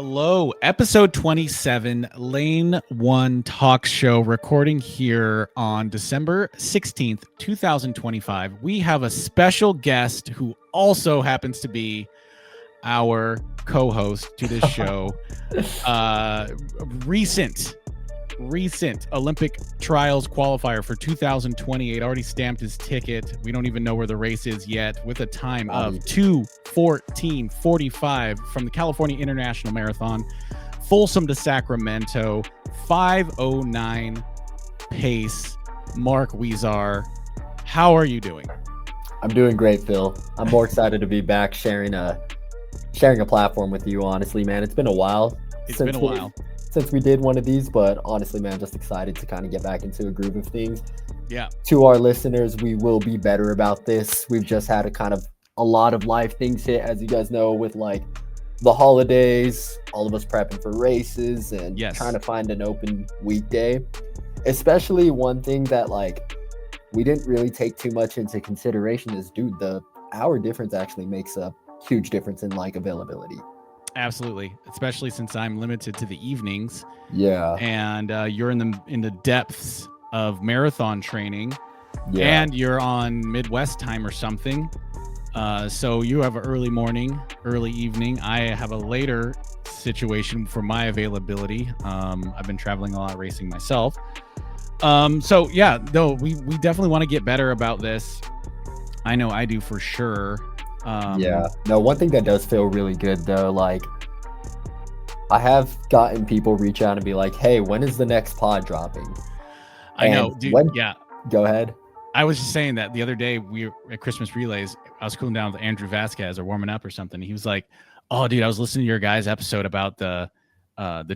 Hello, episode 27, Lane 1 Talk Show, recording here on December 16th, 2025. We have a special guest who also happens to be our co-host to this show. Recent Olympic Trials Qualifier for 2028, already stamped his ticket. We don't even know where the race is yet, with a time of 2:14:45 from the California International Marathon, Folsom to Sacramento, 5:09 pace. Mark Huizar, how are you doing? I'm doing great, Phil. I'm more excited to be back sharing a platform with you, honestly, man. It's been a while. Since we did one of these, but honestly, man, just excited to kind of get back into a groove of things. Yeah. To our listeners, we will be better about this. We've just had a lot of life things hit, as you guys know, with like the holidays, all of us prepping for races and trying to find an open weekday. Especially one thing that like we didn't really take too much into consideration is, dude, the hour difference actually makes a huge difference in like availability. Absolutely, especially since I'm limited to the evenings. Yeah, and you're in the depths of marathon training, and you're on Midwest time or something. So you have an early morning, early evening. I have a later situation for my availability. I've been traveling a lot, racing myself. So yeah, no, we definitely want to get better about this. I know I do for sure. No, one thing that does feel really good though, like I have gotten people reach out and be like, hey, when is the next pod dropping? I know, dude. Go ahead. I was just saying that the other day we were at Christmas Relays. I was cooling down with Andrew Vasquez or warming up or something. He was like, oh, dude, I was listening to your guys' episode about the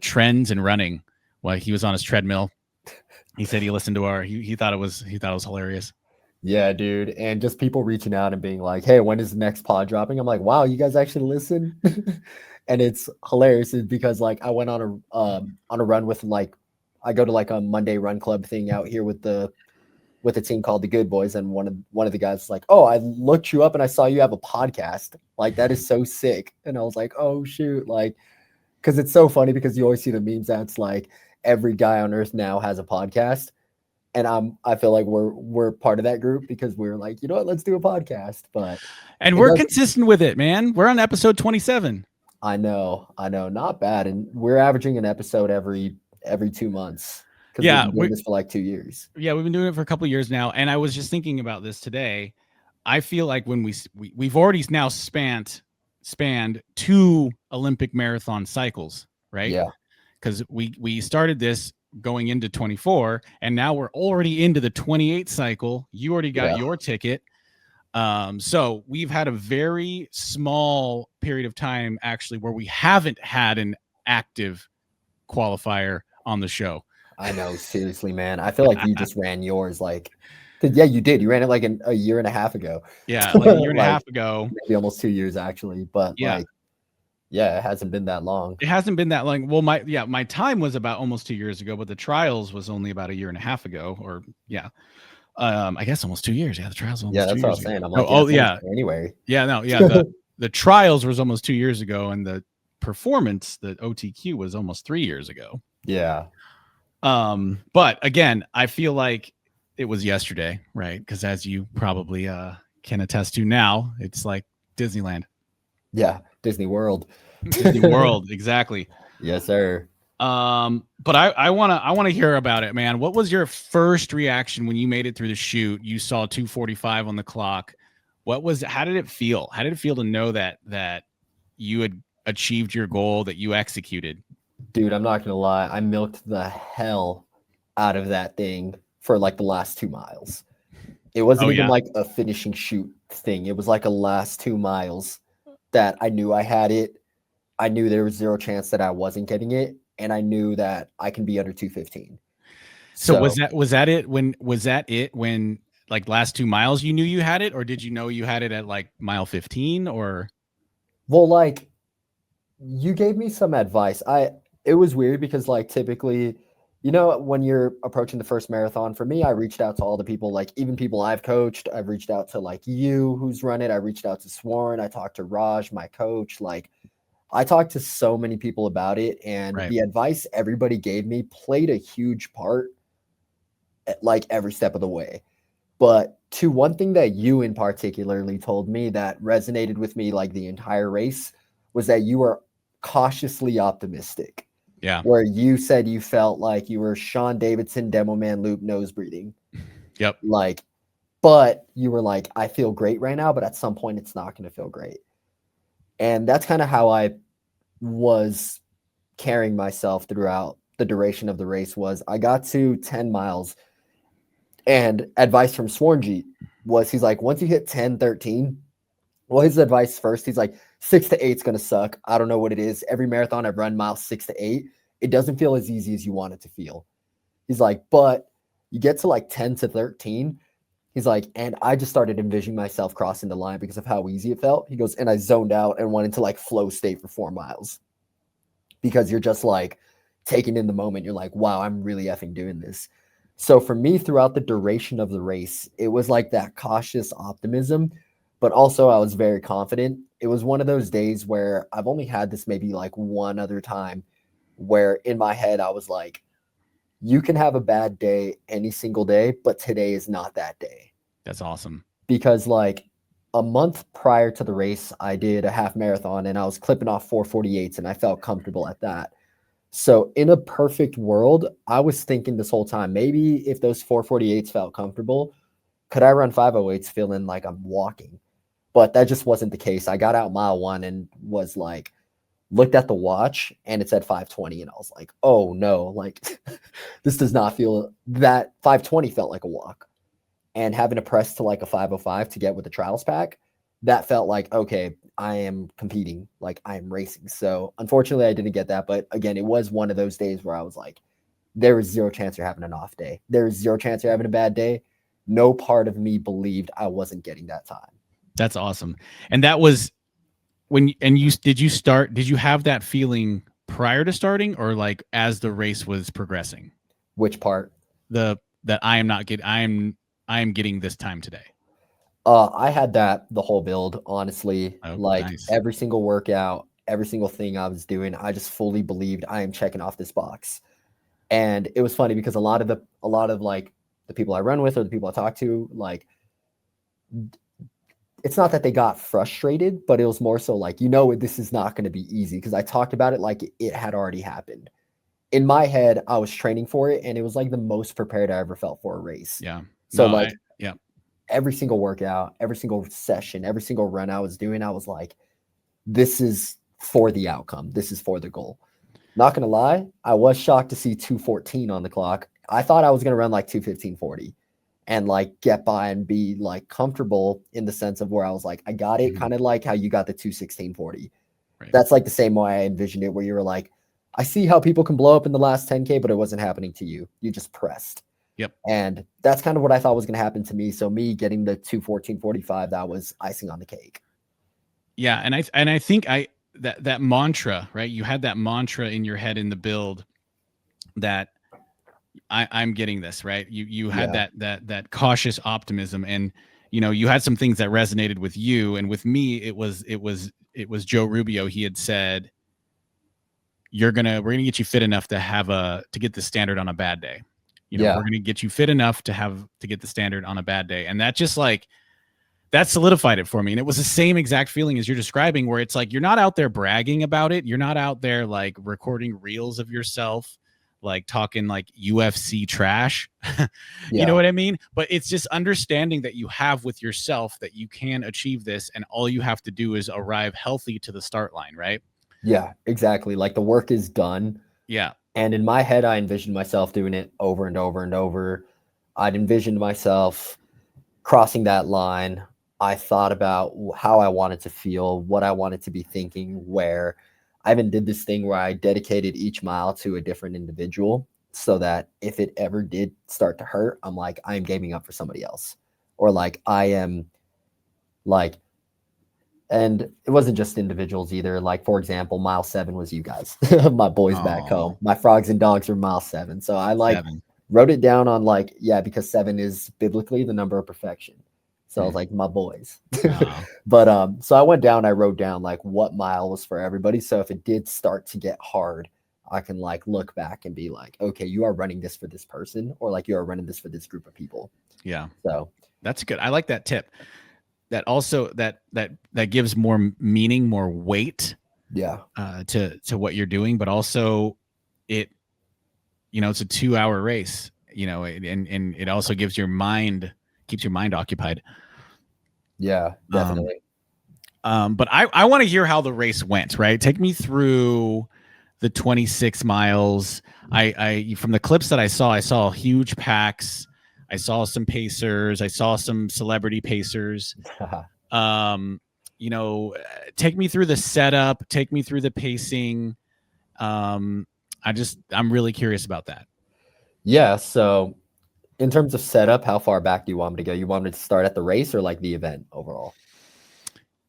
trends in running while he was on his treadmill. He said he listened to he thought it was hilarious. Yeah, dude. And just people reaching out and being like, hey, when is the next pod dropping? I'm like, wow, you guys actually listen? And it's hilarious because like I went on a run with I go to like a Monday run club thing out here with a team called the Good Boys. And one of the guys was like, oh, I looked you up and I saw you have a podcast. Like, that is so sick. And I was like, oh shoot. Like, cause it's so funny because you always see the memes that's like every guy on earth now has a podcast. And I feel like we're part of that group because we're like, you know what, let's do a podcast. And we're consistent with it, man. We're on episode 27. I know, not bad. And we're averaging an episode every 2 months. Yeah, we've been doing this for like 2 years. Yeah, we've been doing it for a couple of years now. And I was just thinking about this today. I feel like when we've already now spanned 2 Olympic marathon cycles, right? Yeah. Because we started this going into 24, and now we're already into the 28 cycle. You already got your ticket. So we've had a very small period of time actually where we haven't had an active qualifier on the show. I know, seriously, man. I feel like you just ran yours you did. You ran it like a year and a half ago. Yeah, like a year and a half ago. Maybe almost 2 years actually, but it hasn't been that long. It hasn't been that long. Well, my time was about almost 2 years ago, but the trials was only about a year and a half ago, or I guess almost 2 years. Yeah, the trials was almost 2 years. That's what I was saying. I'm like, anyway. The trials was almost 2 years ago, and the performance, the OTQ, was almost 3 years ago. Yeah. But again, I feel like it was yesterday, right? Because as you probably can attest to now, it's like Disneyland. Yeah, Disney World. Disney World, exactly. Yes, sir. But I wanna hear about it, man. What was your first reaction when you made it through the chute? You saw 2:45 on the clock. How did it feel? How did it feel to know that you had achieved your goal, that you executed? Dude, I'm not gonna lie. I milked the hell out of that thing for like the last 2 miles. It wasn't even like a finishing shoot thing. It was like a last 2 miles that I knew I had it. I knew there was zero chance that I wasn't getting it, and I knew that I can be under 2:15. So was that it when like last 2 miles you knew you had it, or did you know you had it at like mile 15 or? Well, like you gave me some advice. It was weird because like typically, you know, when you're approaching the first marathon, for me, I reached out to all the people, like even people I've coached. I've reached out to like you who's run it. I reached out to Sworn. I talked to Raj, my coach. Like I talked to so many people about it, and Right. the advice everybody gave me played a huge part at like every step of the way. But to one thing that you in particularly told me that resonated with me like the entire race was that you were cautiously optimistic. Yeah. Where you said you felt like you were Sean Davidson demo man loop nose breathing. Yep. Like, but you were like, I feel great right now, but at some point it's not going to feel great. And that's kind of how I was carrying myself throughout the duration of the race. Was I got to 10 miles, and advice from Swarnjeet was, he's like, once you hit 10, 13, well, his advice first, he's like, 6 to 8 is going to suck. I don't know what it is. Every marathon I've run, miles 6 to 8, it doesn't feel as easy as you want it to feel. He's like, but you get to like 10 to 13. He's like, and I just started envisioning myself crossing the line because of how easy it felt. He goes, and I zoned out and went into like flow state for 4 miles, because you're just like taking in the moment. You're like, wow, I'm really effing doing this. So for me, throughout the duration of the race, it was like that cautious optimism, but also I was very confident. It was one of those days where I've only had this maybe like one other time where in my head I was like, you can have a bad day any single day, but today is not that day. That's awesome. Because like a month prior to the race, I did a half marathon and I was clipping off 4:48s and I felt comfortable at that. So in a perfect world, I was thinking this whole time, maybe if those 4:48s felt comfortable, could I run 5:08s feeling like I'm walking? But that just wasn't the case. I got out mile 1 and was like, looked at the watch and it said 5:20, and I was like, oh no, like this does not feel, that 5:20 felt like a walk. And having to press to like a 5:05 to get with the trials pack, that felt like, okay, I am competing, like I am racing. So unfortunately I didn't get that. But again, it was one of those days where I was like, there is zero chance you're having an off day. There is zero chance you're having a bad day. No part of me believed I wasn't getting that time. That's awesome. And that was when, and you, did you have that feeling prior to starting, or like as the race was progressing? Which part? That I am getting this time today. I had that the whole build, honestly. Oh, Like nice. every single workout, every single thing I was doing, I just fully believed I am checking off this box. And it was funny because a lot of like the people I run with or the people I talk to, like, it's not that they got frustrated, but it was more so like, this is not going to be easy, because I talked about it like it had already happened. In my head, I was training for it, and it was like the most prepared I ever felt for a race. Yeah. So No, like, yeah. every single workout, every single session, every single run I was doing, I was like, this is for the outcome. This is for the goal. Not going to lie, I was shocked to see 2:14 on the clock. I thought I was going to run like 2:15:40 and like get by and be like comfortable, in the sense of where I was like, I got it, kind of like how you got the 2:16:40. Right. That's like the same way I envisioned it, where you were like, I see how people can blow up in the last 10K, but it wasn't happening to you. You just pressed. Yep. And that's kind of what I thought was going to happen to me. So me getting the 2:14:45, that was icing on the cake. Yeah, and I think that mantra, right? You had that mantra in your head in the build that I'm getting this, right? You had that cautious optimism, and you had some things that resonated with you, and with me it was Joe Rubio. He had said, we're gonna get you fit enough to get the standard on a bad day. We're gonna get you fit enough to get the standard on a bad day. And that just like, that solidified it for me. And it was the same exact feeling as you're describing, where it's like, you're not out there bragging about it. You're not out there like recording reels of yourself, like talking like UFC trash. You know what I mean? But it's just understanding that you have with yourself that you can achieve this, and all you have to do is arrive healthy to the start line, right? Yeah, exactly. Like the work is done. Yeah. And in my head, I envisioned myself doing it over and over and over. I'd envisioned myself crossing that line. I thought about how I wanted to feel, what I wanted to be thinking, where I even did this thing where I dedicated each mile to a different individual, so that if it ever did start to hurt, I'm like, I am gaming up for somebody else. Or like, I am like, and it wasn't just individuals either. Like, for example, mile 7 was you guys, my boys back home. My frogs and dogs were mile 7. So I like 7. Wrote it down on like, because 7 is biblically the number of perfection. So I was like, my boys. Oh, But so I went down, I wrote down like what mile was for everybody. So if it did start to get hard, I can like look back and be like, okay, you are running this for this person, or like you are running this for this group of people. yeah. So That's good. I like that tip. That also that gives more meaning, more weight yeah. to what you're doing, but also it, it's a 2-hour race, and it also keeps your mind occupied. Yeah, definitely. But I want to hear how the race went, right? Take me through the 26 miles. I from the clips that I saw huge packs. I saw some pacers. I saw some celebrity pacers. Um, take me through the setup. Take me through the pacing. I'm really curious about that. Yeah. So in terms of setup, how far back do you want me to go? You want me to start at the race or like the event overall?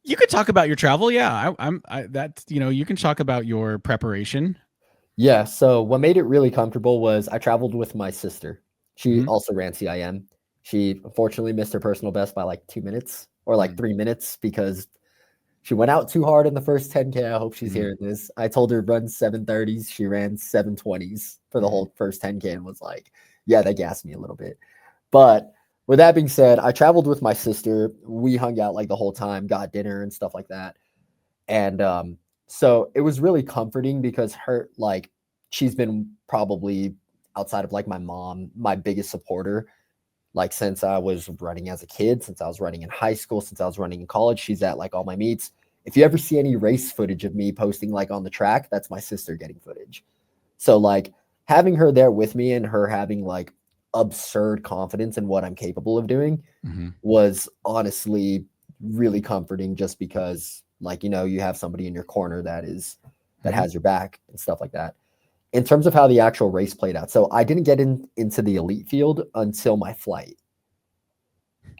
You could talk about your travel. Yeah, you can talk about your preparation. Yeah. So what made it really comfortable was I traveled with my sister. She Mhm. also ran CIM. She unfortunately missed her personal best by like 2 minutes or like 3 minutes because she went out too hard in the first 10K. I hope she's hearing this. I told her run 7:30s. She ran 7:20s for the whole first 10K and was like, yeah, that gassed me a little bit. But with that being said, I traveled with my sister. We hung out like the whole time, got dinner and stuff like that. And so it was really comforting because her, like, she's been probably outside of like my mom, my biggest supporter. Like, since I was running as a kid, since I was running in high school, since I was running in college, she's at like all my meets. If you ever see any race footage of me posting like on the track, that's my sister getting footage. So like having her there with me and her having like absurd confidence in what I'm capable of doing was honestly really comforting, just because like, you have somebody in your corner that has your back and stuff like that. In terms of how the actual race played out, so I didn't get into the elite field until my flight.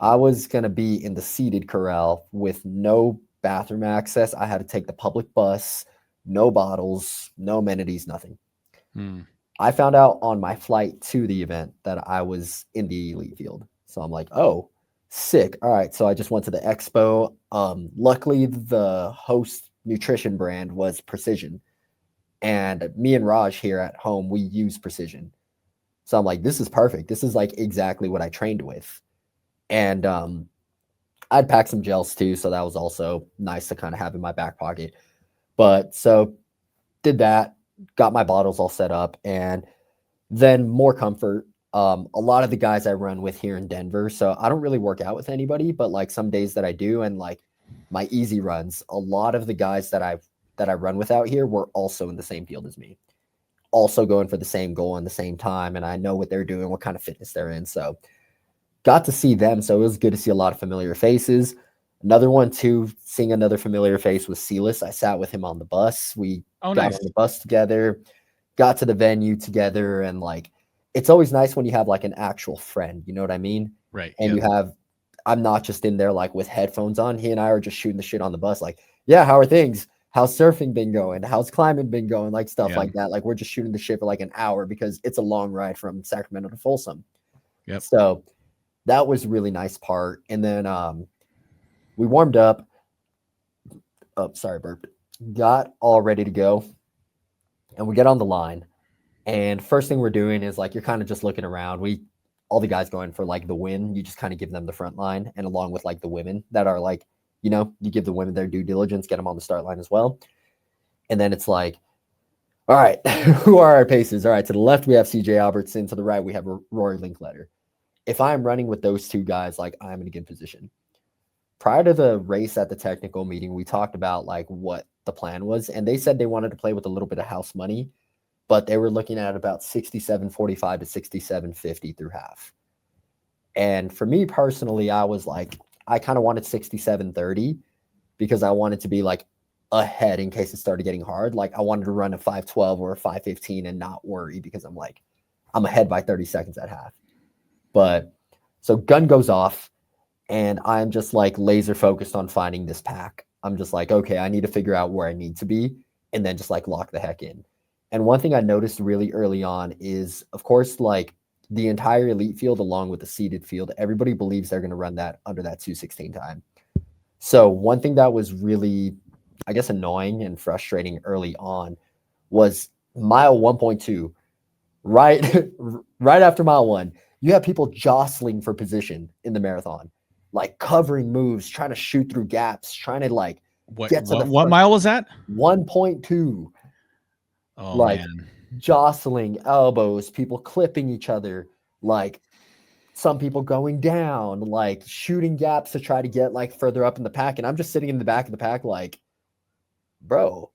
I was going to be in the seated corral with no bathroom access. I had to take the public bus, no bottles, no amenities, nothing. I found out on my flight to the event that I was in the elite field. So I'm like, oh, sick. All right. So I just went to the expo. Luckily, the host nutrition brand was Precision. And me and Raj here at home, we use Precision. So I'm like, this is perfect. This is like exactly what I trained with. And I'd packed some gels too. So that was also nice to kind of have in my back pocket. But so did that, got my bottles all set up, and then more comfort. A lot of the guys I run with here in Denver, so I don't really work out with anybody, but like some days that I do, and like my easy runs, a lot of the guys that I run with out here were also in the same field as me, also going for the same goal in the same time, and I know what they're doing, what kind of fitness they're in. So got to see them. So it was good to see a lot of familiar faces. Another one too, seeing another familiar face was Silas. I sat with him on the bus. We got on the bus together, got to the venue together, and like it's always nice when you have like an actual friend, you know what I mean? Right. And I'm not just in there like with headphones on. He and I are just shooting the shit on the bus, like, yeah, how are things? How's surfing been going? How's climbing been going? Like stuff like that. Like we're just shooting the shit for like an hour because it's a long ride from Sacramento to Folsom. Yep. So that was a really nice part. And then we warmed up. Oh, sorry, burp. Got all ready to go. And we get on the line. And first thing we're doing is like, you're kind of just looking around. All the guys going for like the win, you just kind of give them the front line. And along with like the women that are like, you give the women their due diligence, get them on the start line as well. And then it's like, all right, who are our paces? All right, to the left, we have CJ Albertson. To the right, we have Rory Linkletter. If I'm running with those two guys, like I'm in a good position. Prior to the race at the technical meeting, we talked about like what the plan was. And they said they wanted to play with a little bit of house money, but they were looking at about 67.45 to 67.50 through half. And for me personally, I was like, I kind of wanted 67.30 because I wanted to be like ahead in case it started getting hard. Like I wanted to run a 5:12 or a 5:15 and not worry because I'm like, I'm ahead by 30 seconds at half. But so gun goes off and I'm just like laser focused on finding this pack. I'm just like, okay, I need to figure out where I need to be and then just like lock the heck in. And one thing I noticed really early on is, of course, like the entire elite field, along with the seeded field, everybody believes they're going to run that under that 2:16 time. So one thing that was really, I guess, annoying and frustrating early on was mile 1.2. Right, right after mile 1, you have people jostling for position in the marathon, like covering moves, trying to shoot through gaps, trying to like get to the what mile was that? 1.2. Oh Like man. jostling elbows, people clipping each other, like some people going down, like shooting gaps to try to get like further up in the pack. And I'm just sitting in the back of the pack, like, bro,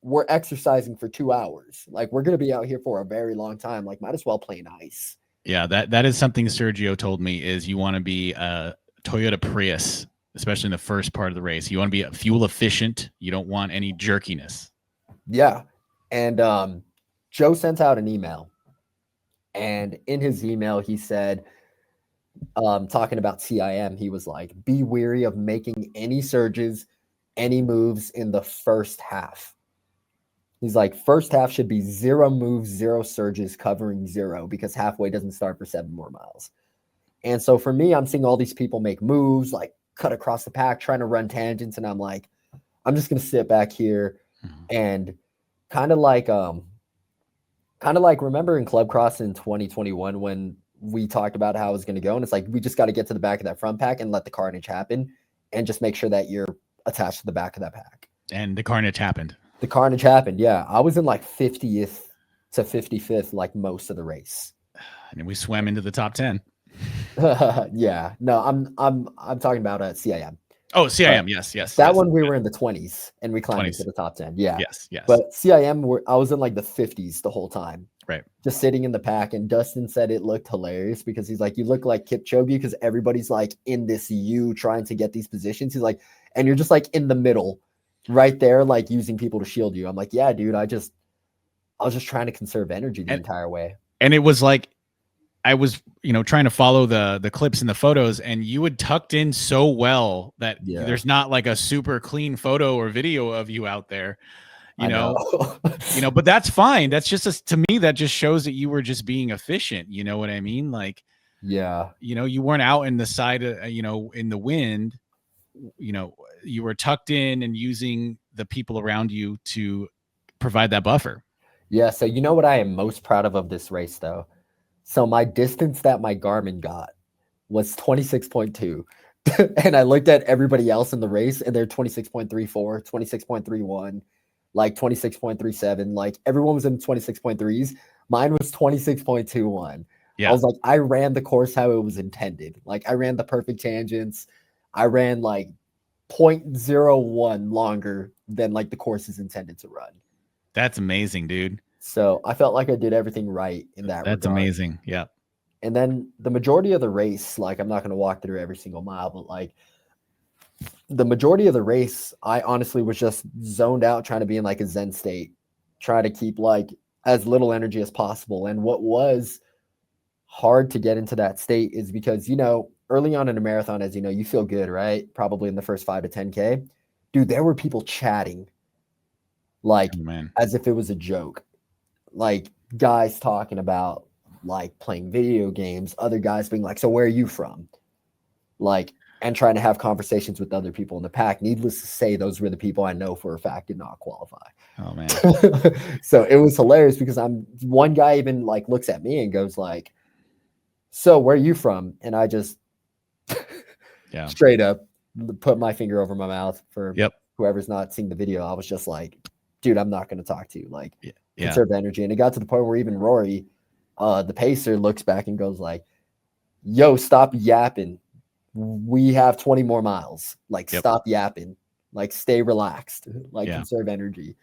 we're exercising for 2 hours. Like, we're going to be out here for a very long time. Like, might as well play nice. Yeah, that is something Sergio told me, is you want to be a Toyota Prius, especially in the first part of the race. You want to be fuel efficient. You don't want any jerkiness. Yeah. And Joe sent out an email. And in his email, he said, talking about CIM, he was like, be wary of making any surges, any moves in the first half. He's like, first half should be 0 moves, 0 surges, covering 0, because halfway doesn't start for 7 more miles. And so for me, I'm seeing all these people make moves, like cut across the pack, trying to run tangents. And I'm like, I'm just going to sit back here and kind of like remember in Club Cross in 2021 when we talked about how it was going to go. And it's like, we just got to get to the back of that front pack and let the carnage happen and just make sure that you're attached to the back of that pack. And the carnage happened. The carnage happened. Yeah. I was in like 50th to 55th, like most of the race. And we swam into the top 10. Yeah. No, I'm talking about CIM. Oh, CIM. Yes. That one we were in the 20s and we climbed into the top 10. Yeah. Yes. But CIM, I was in like the 50s the whole time. Right. Just sitting in the pack. And Dustin said it looked hilarious because he's like, you look like Kipchoge because everybody's like in this U trying to get these positions. He's like, and you're just like in the middle right there, like using people to shield you. I'm like, yeah, dude, I was just trying to conserve energy the entire way. And it was like, I was, trying to follow the clips and the photos, and you had tucked in so well that there's not like a super clean photo or video of you out there, you know, but that's fine. That's just to me, that just shows that you were just being efficient. You know what I mean? Like, yeah, you weren't out in the side, in the wind, you were tucked in and using the people around you to provide that buffer. Yeah. So you know what I am most proud of this race though? So my distance that my Garmin got was 26.2. And I looked at everybody else in the race and they're 26.34, 26.31, like 26.37. Like everyone was in 26.3s. Mine was 26.21. Yeah. I was like, I ran the course how it was intended. Like I ran the perfect tangents. I ran like 0.01 longer than like the course is intended to run. That's amazing, dude. So I felt like I did everything right in that regard. That's amazing. Yeah. And then the majority of the race, like I'm not going to walk through every single mile, but like the majority of the race, I honestly was just zoned out trying to be in like a Zen state, trying to keep like as little energy as possible. And what was hard to get into that state is because, early on in a marathon, as you know, you feel good, right? Probably in the first 5 to 10K. Dude, there were people chatting like as if it was a joke. Like guys talking about like playing video games, other guys being like, so where are you from? Like, and trying to have conversations with other people in the pack. Needless to say, those were the people I know for a fact did not qualify. Oh man. So it was hilarious because one guy even like looks at me and goes like, so where are you from? And I just straight up put my finger over my mouth for whoever's not seeing the video. I was just like, dude, I'm not going to talk to you. Like, conserve energy. And it got to the point where even Rory, the pacer, looks back and goes like, yo, stop yapping. We have 20 more miles. Like, stop yapping. Like, stay relaxed. Like, conserve energy.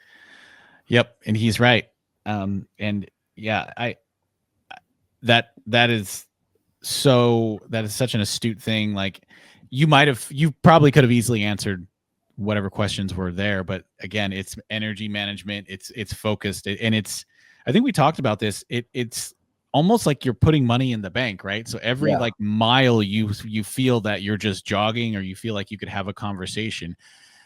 Yep. And he's right. And yeah, that is such an astute thing. Like you probably could have easily answered whatever questions were there, but again, it's energy management. It's focused, and I think we talked about this. It's almost like you're putting money in the bank, right? So every like mile you feel that you're just jogging, or you feel like you could have a conversation,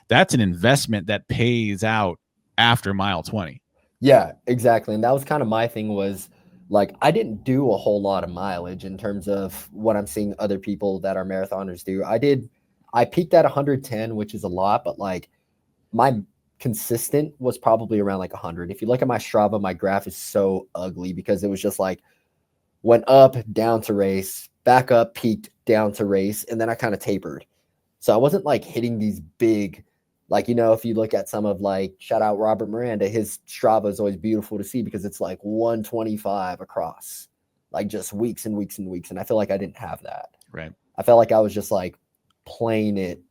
that's an investment that pays out after mile 20. Yeah, exactly. And that was kind of my thing was like I didn't do a whole lot of mileage in terms of what I'm seeing other people that are marathoners do. I peaked at 110, which is a lot, but like my consistent was probably around like 100. If you look at my Strava, my graph is so ugly because it was just like went up, down to race, back up, peaked, down to race, and then I kind of tapered. So I wasn't like hitting these big, like, you know, if you look at some of like, shout out Robert Miranda, his Strava is always beautiful to see because it's like 125 across, like just weeks and weeks and weeks. And I feel like I didn't have that. Right. I felt like I was just like playing it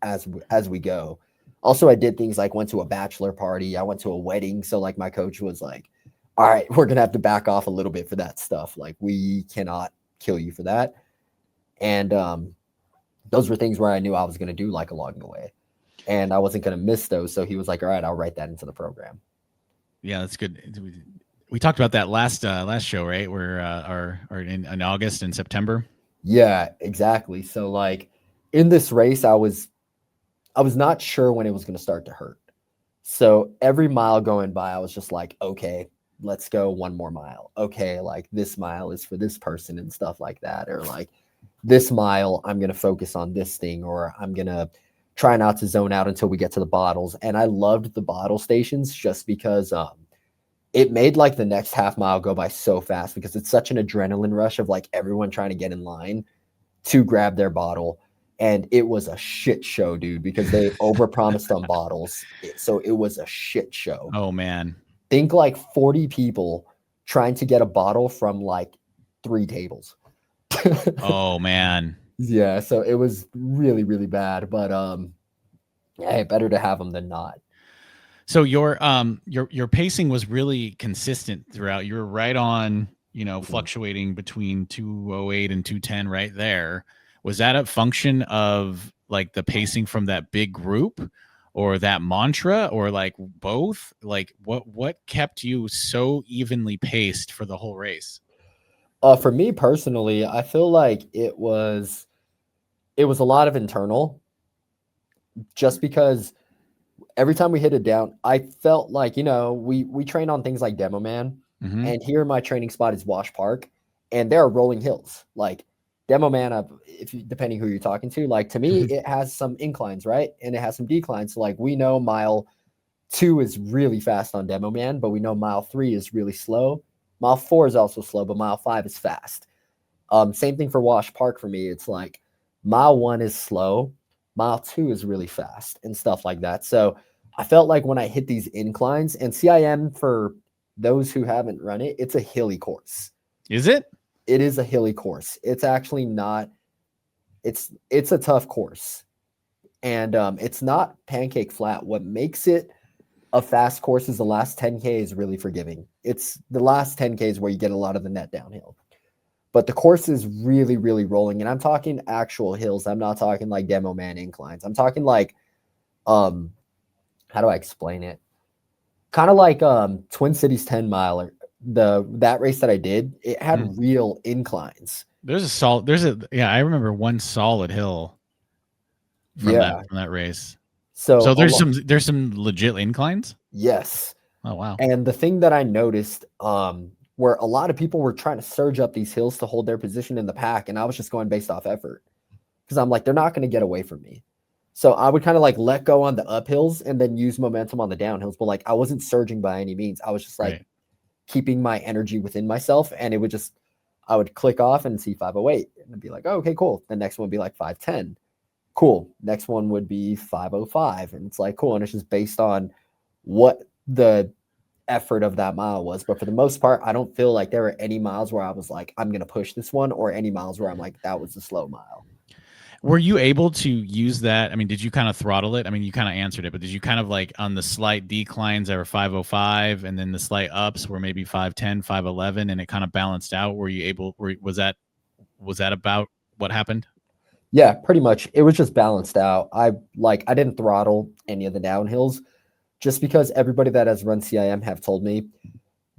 as we go. Also, I did things like went to a bachelor party. I went to a wedding. So like my coach was like, all right, we're going to have to back off a little bit for that stuff. Like we cannot kill you for that. And those were things where I knew I was going to do like along the way. And I wasn't going to miss those. So he was like, all right, I'll write that into the program. Yeah, that's good. We talked about that last show, right? Where or in August and September. Yeah, exactly. So like in this race, I was not sure when it was going to start to hurt. So every mile going by, I was just like, okay, let's go one more mile. Okay, like this mile is for this person and stuff like that. Or like this mile, I'm going to focus on this thing, or I'm going to try not to zone out until we get to the bottles. And I loved the bottle stations just because it made like the next half mile go by so fast because it's such an adrenaline rush of like everyone trying to get in line to grab their bottle. And it was a shit show, dude, because they overpromised on bottles. So it was a shit show. Oh, man. Think like 40 people trying to get a bottle from like 3 tables. Oh, man. Yeah, so it was really, really bad. But hey, better to have them than not. So your pacing was really consistent throughout. You were right on, you know, fluctuating between 208 and 210 right there. Was that a function of like the pacing from that big group or that mantra or like both? Like what kept you so evenly paced for the whole race? For me personally, I feel like it was a lot of internal just because every time we hit it down, I felt like, you know, we train on things like Demo Man. Mm-hmm. And here my training spot is Wash Park. And there are rolling hills. Like Demo Man, depending who you're talking to, like to me, it has some inclines, right? And it has some declines. So like we know mile 2 is really fast on Demo Man, but we know mile 3 is really slow. Mile 4 is also slow, but mile 5 is fast. Same thing for Wash Park for me. It's like mile 1 is slow, mile 2 is really fast and stuff like that. So I felt like when I hit these inclines, and CIM, for those who haven't run it, it's a hilly course. Is it? It is a hilly course. It's actually not, it's a tough course. And it's not pancake flat. What makes it a fast course is the last 10K is really forgiving. It's the last 10K is where you get a lot of the net downhill. But the course is really, really rolling. And I'm talking actual hills. I'm not talking like Demo Man inclines. I'm talking like, how do I explain it? Kind of like Twin Cities 10 miler. That race that I did, it had real inclines. I remember one solid hill from that race. So there's some legit inclines? Yes. Oh wow. And the thing that I noticed, where a lot of people were trying to surge up these hills to hold their position in the pack, and I was just going based off effort. Because I'm like, they're not going to get away from me. So I would kind of like let go on the uphills and then use momentum on the downhills. But like I wasn't surging by any means. I was just like keeping my energy within myself, and I would click off and see 508 and be like, oh, okay, cool. The next one would be like 510. Cool. Next one would be 505. And it's like, cool. And it's just based on what the effort of that mile was. But for the most part, I don't feel like there were any miles where I was like, I'm going to push this one, or any miles where I'm like, that was a slow mile. Were you able to use that? I mean, did you kind of throttle it? I mean, you kind of answered it, but did you kind of like on the slight declines that were 505 and then the slight ups were maybe 510, 511, and it kind of balanced out? Were you able, was that about what happened? Yeah, pretty much. It was just balanced out. I didn't throttle any of the downhills just because everybody that has run CIM have told me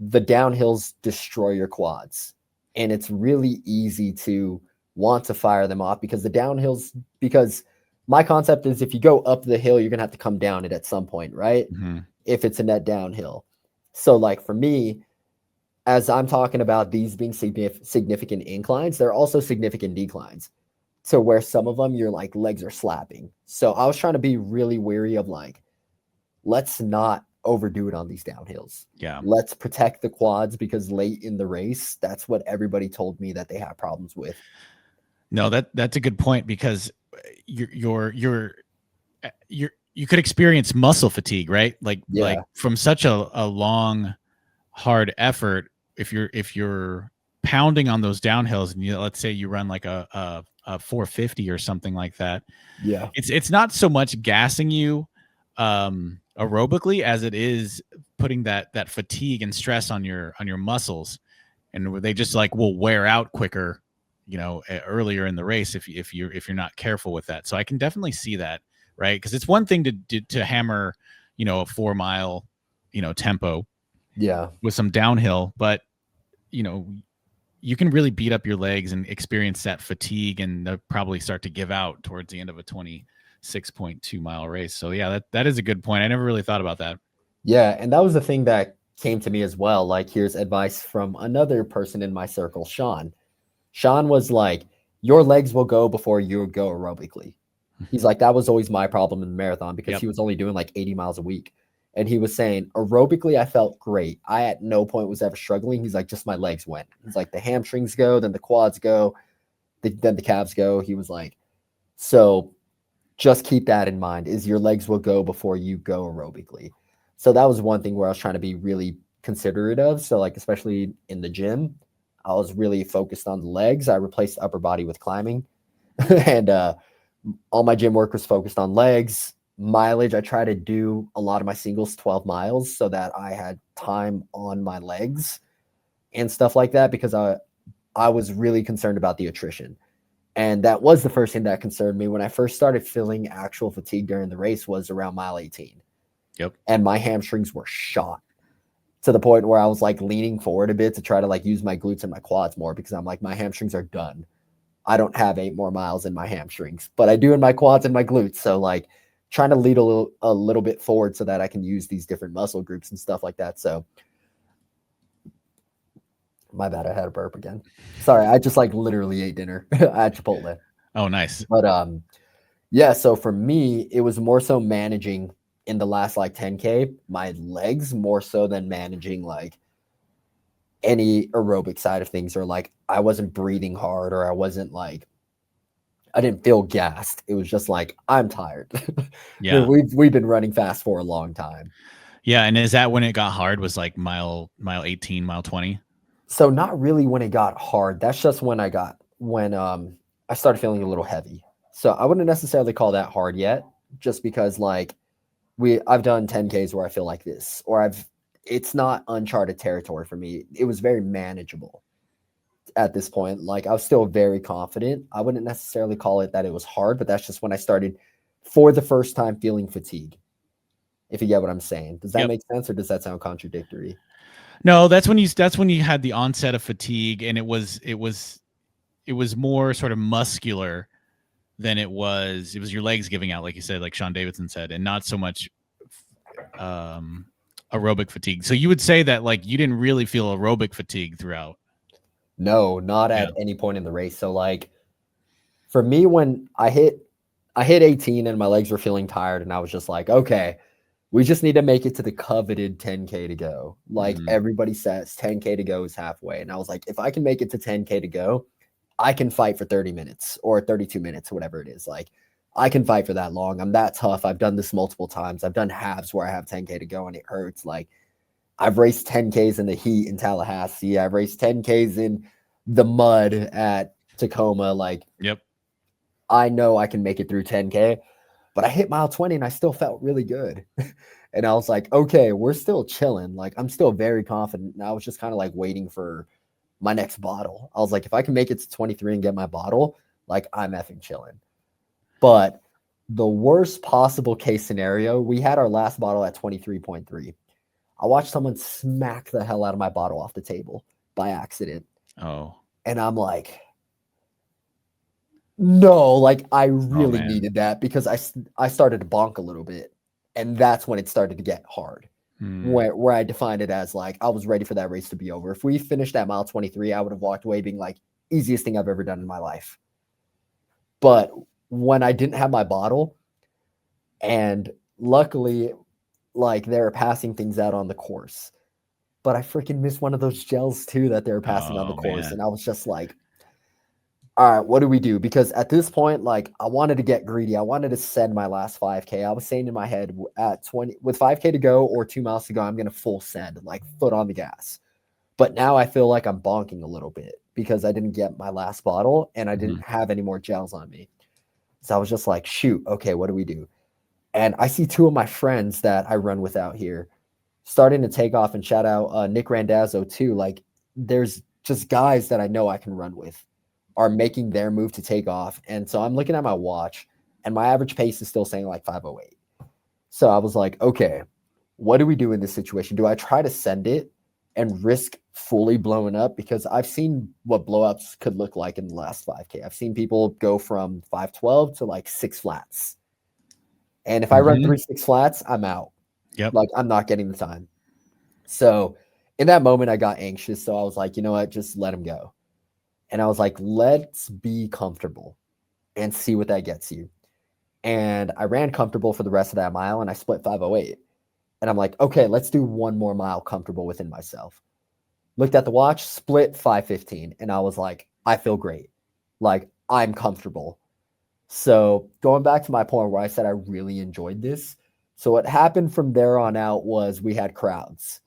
the downhills destroy your quads. And it's really easy to want to fire them off because the downhills, because my concept is if you go up the hill, you're going to have to come down it at some point, right? Mm-hmm. If it's a net downhill. So like for me, as I'm talking about these being significant inclines, they're also significant declines. So where some of them your like legs are slapping. So I was trying to be really weary of like, let's not overdo it on these downhills. Yeah. Let's protect the quads because late in the race, that's what everybody told me that they have problems with. No, that's a good point, because you could experience muscle fatigue, right? Like Yeah. from such a long, hard effort. If you're pounding on those downhills, and let's say you run like a 450 or something like that, Yeah. it's not so much gassing you aerobically as it is putting that fatigue and stress on your muscles, and they just like will wear out quicker, earlier in the race if you're not careful with that. So I can definitely see that, right? Because it's one thing to hammer, a 4 mile, tempo Yeah. with some downhill, but you know you can really beat up your legs and experience that fatigue, and they'll probably start to give out towards the end of a 26.2 mile race. So yeah, that is a good point. I never really thought about that. Yeah. And that was the thing that came to me as well. Like, here's advice from another person in my circle, Sean. Sean was like, your legs will go before you go aerobically. He's like, that was always my problem in the marathon because Yep. he was only doing like 80 miles a week. And he was saying, aerobically, I felt great. I at no point was ever struggling. He's like, just my legs went. He's like, the hamstrings go, then the quads go, then the calves go. He was like, so just keep that in mind, is your legs will go before you go aerobically. So that was one thing where I was trying to be really considerate of. So like, especially in the gym, I was really focused on the legs. I replaced the upper body with climbing. And all my gym work was focused on legs. Mileage, I try to do a lot of my singles 12 miles so that I had time on my legs and stuff like that, because I was really concerned about the attrition. And that was the first thing that concerned me when I first started feeling actual fatigue during the race, was around mile 18. Yep. And my hamstrings were shot to the point where I was like leaning forward a bit to try to like use my glutes and my quads more, because I'm like, my hamstrings are done. I don't have 8 more miles in my hamstrings, but I do in my quads and my glutes. So like trying to lead a little bit forward so that I can use these different muscle groups and stuff like that. So my bad, I had a burp again. Sorry, I just like literally ate dinner at Chipotle. Oh, nice. But yeah, so for me, it was more so managing in the last like 10K, my legs more so than managing like any aerobic side of things, or like I wasn't breathing hard, or I didn't feel gassed. It was just like, I'm tired. Yeah. We've been running fast for a long time. Yeah. And is that when it got hard, was like mile 18, mile 20? So not really when it got hard. That's just when I started feeling a little heavy. So I wouldn't necessarily call that hard yet, just because like I've done 10Ks where I feel like this, or it's not uncharted territory for me. It was very manageable at this point. Like I was still very confident. I wouldn't necessarily call it that it was hard, but that's just when I started for the first time feeling fatigue. If you get what I'm saying. Does that Yep. make sense, or does that sound contradictory? No, that's when you had the onset of fatigue, and it was more sort of muscular than it was your legs giving out, like you said, like Sean Davidson said, and not so much aerobic fatigue. So you would say that like you didn't really feel aerobic fatigue throughout? No, not at any point in the race. So like for me, when I hit 18 and my legs were feeling tired, and I was just like, okay, we just need to make it to the coveted 10K to go. Like everybody says 10K to go is halfway. And I was like, if I can make it to 10K to go, I can fight for 30 minutes or 32 minutes, whatever it is. Like I can fight for that long. I'm that tough. I've done this multiple times. I've done halves where I have 10K to go and it hurts. Like I've raced 10Ks in the heat in Tallahassee. I've raced 10Ks in the mud at Tacoma. Like, yep. I know I can make it through 10K, but I hit mile 20 and I still felt really good. And I was like, okay, we're still chilling. Like, I'm still very confident. And I was just kind of like waiting for my next bottle. I was like, if I can make it to 23 and get my bottle, like, I'm effing chilling. But the worst possible case scenario, we had our last bottle at 23.3. I watched someone smack the hell out of my bottle off the table by accident. Oh. And I'm like, no, like I really needed that, because I started to bonk a little bit, and that's when it started to get hard. where I defined it as like I was ready for that race to be over. If we finished at mile 23, I would have walked away being like, easiest thing I've ever done in my life. But when I didn't have my bottle, and luckily, like they were passing things out on the course, but I freaking missed one of those gels too that they were passing on the course. Man. And I was just like, all right, what do we do? Because at this point, like I wanted to get greedy. I wanted to send my last 5K. I was saying in my head at 20 with 5K to go or 2 miles to go, I'm going to full send, like foot on the gas. But now I feel like I'm bonking a little bit because I didn't get my last bottle and I didn't have any more gels on me. So I was just like, shoot, okay, what do we do? And I see two of my friends that I run with out here starting to take off, and shout out Nick Randazzo too. Like there's just guys that I know I can run with are making their move to take off. And so I'm looking at my watch and my average pace is still saying like 5:08. So I was like, okay, what do we do in this situation? Do I try to send it and risk fully blowing up? Because I've seen what blowups could look like in the last 5K. I've seen people go from 5:12 to like 6 flats. And if I run 3 6 flats, I'm out. Yep. Like I'm not getting the time. So in that moment, I got anxious. So I was like, you know what? Just let him go. And I was like, let's be comfortable and see what that gets you. And I ran comfortable for the rest of that mile and I split 5:08. And I'm like, okay, let's do one more mile comfortable within myself. Looked at the watch, split 5:15. And I was like, I feel great. Like I'm comfortable. So going back to my point where I said I really enjoyed this. So what happened from there on out was we had crowds.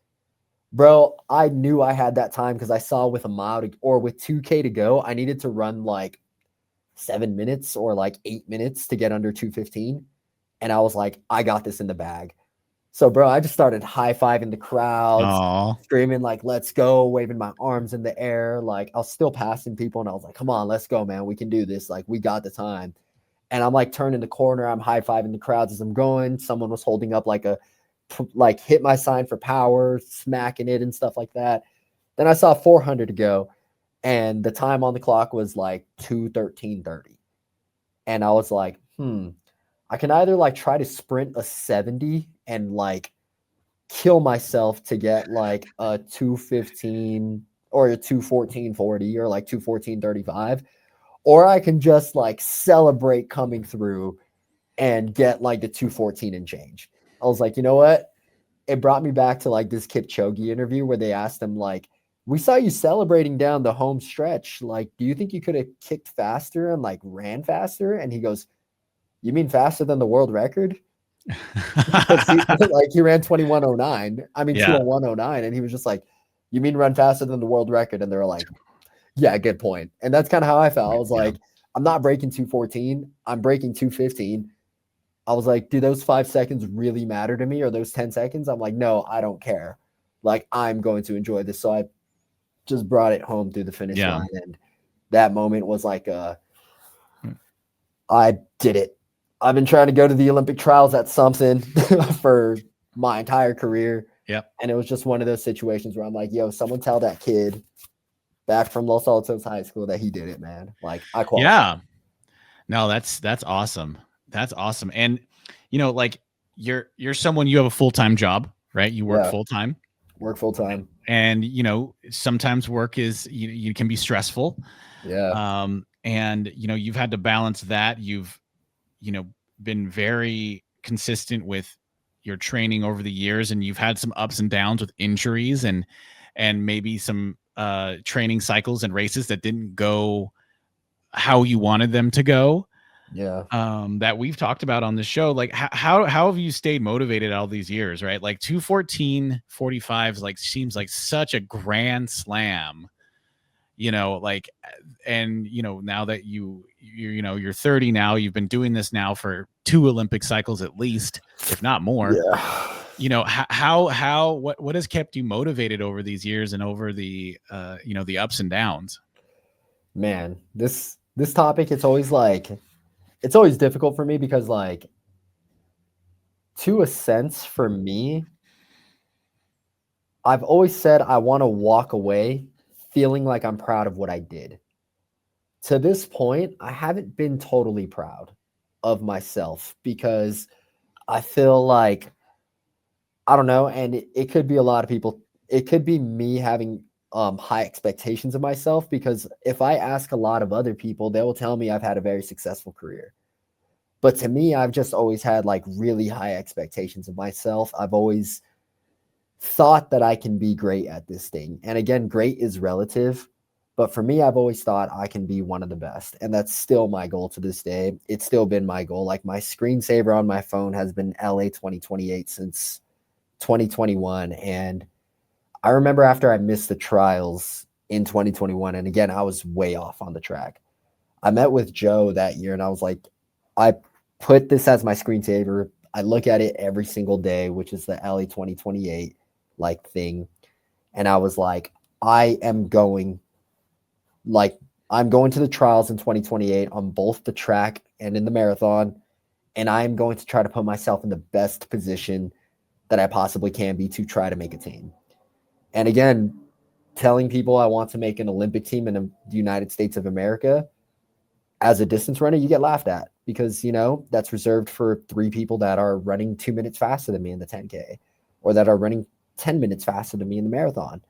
Bro, I knew I had that time because I saw with a mile or with 2K to go, I needed to run like 7 minutes or like 8 minutes to get under 2:15. And I was like, I got this in the bag. So, bro, I just started high-fiving the crowds, screaming like, let's go, waving my arms in the air. Like I was still passing people and I was like, come on, let's go, man. We can do this. Like we got the time. And I'm like turning the corner. I'm high-fiving the crowds as I'm going. Someone was holding up like hit my sign for power, smacking it and stuff like that. Then I saw 400 to go and the time on the clock was like 2:13:30. And I was like, I can either like try to sprint a 70 and like kill myself to get like a 2:15 or a 2:14:40 or like 2:14:35, or I can just like celebrate coming through and get like the 2:14 and change. I was like, you know what? It brought me back to like this Kipchoge interview where they asked him like, we saw you celebrating down the home stretch. Like, do you think you could have kicked faster and like ran faster? And he goes, you mean faster than the world record? Like he ran 21:09. I mean, 2:01:09. And he was just like, you mean run faster than the world record? And they were like, yeah, good point. And that's kind of how I felt. I was like, I'm not breaking 2:14. I'm breaking 2:15. I was like, do those 5 seconds really matter to me or those 10 seconds? I'm like, no, I don't care. Like, I'm going to enjoy this. So I just brought it home through the finish line. And that moment was like, I did it. I've been trying to go to the Olympic trials at something for my entire career. Yep. And it was just one of those situations where I'm like, yo, someone tell that kid back from Los Altos High School that he did it, man. Like I qualified. Yeah. No, that's awesome. That's awesome. And you know, like you're someone, you have a full-time job, right? You work full-time. Work full-time. And you know, sometimes work is you can be stressful. Yeah. And you know, you've had to balance that. You've, you know, been very consistent with your training over the years, and you've had some ups and downs with injuries and maybe some training cycles and races that didn't go how you wanted them to go. Yeah. That we've talked about on the show. Like how have you stayed motivated all these years, right? Like 2:14:45 like seems like such a grand slam, you know, like, and you know, now that you're 30 now, you've been doing this now for 2 Olympic cycles at least, if not more. Yeah. You know, what has kept you motivated over these years and over the you know, the ups and downs? Man, this topic, it's always difficult for me because like to a sense for me, I've always said I want to walk away feeling like I'm proud of what I did. To this point, I haven't been totally proud of myself because I feel like I don't know, and it could be a lot of people. It could be me having high expectations of myself, because if I ask a lot of other people, they will tell me I've had a very successful career. But to me, I've just always had like really high expectations of myself. I've always thought that I can be great at this thing. And again, great is relative. But for me, I've always thought I can be one of the best. And that's still my goal to this day. It's still been my goal. Like my screensaver on my phone has been LA 2028 since 2021. And I remember after I missed the trials in 2021, and again, I was way off on the track. I met with Joe that year and I was like, I put this as my screensaver. I look at it every single day, which is the LA 2028 like thing. And I was like, I'm going to the trials in 2028 on both the track and in the marathon. And I'm going to try to put myself in the best position that I possibly can be to try to make a team. And again, telling people I want to make an Olympic team in the United States of America as a distance runner, you get laughed at, because, you know, that's reserved for 3 people that are running 2 minutes faster than me in the 10K, or that are running 10 minutes faster than me in the marathon.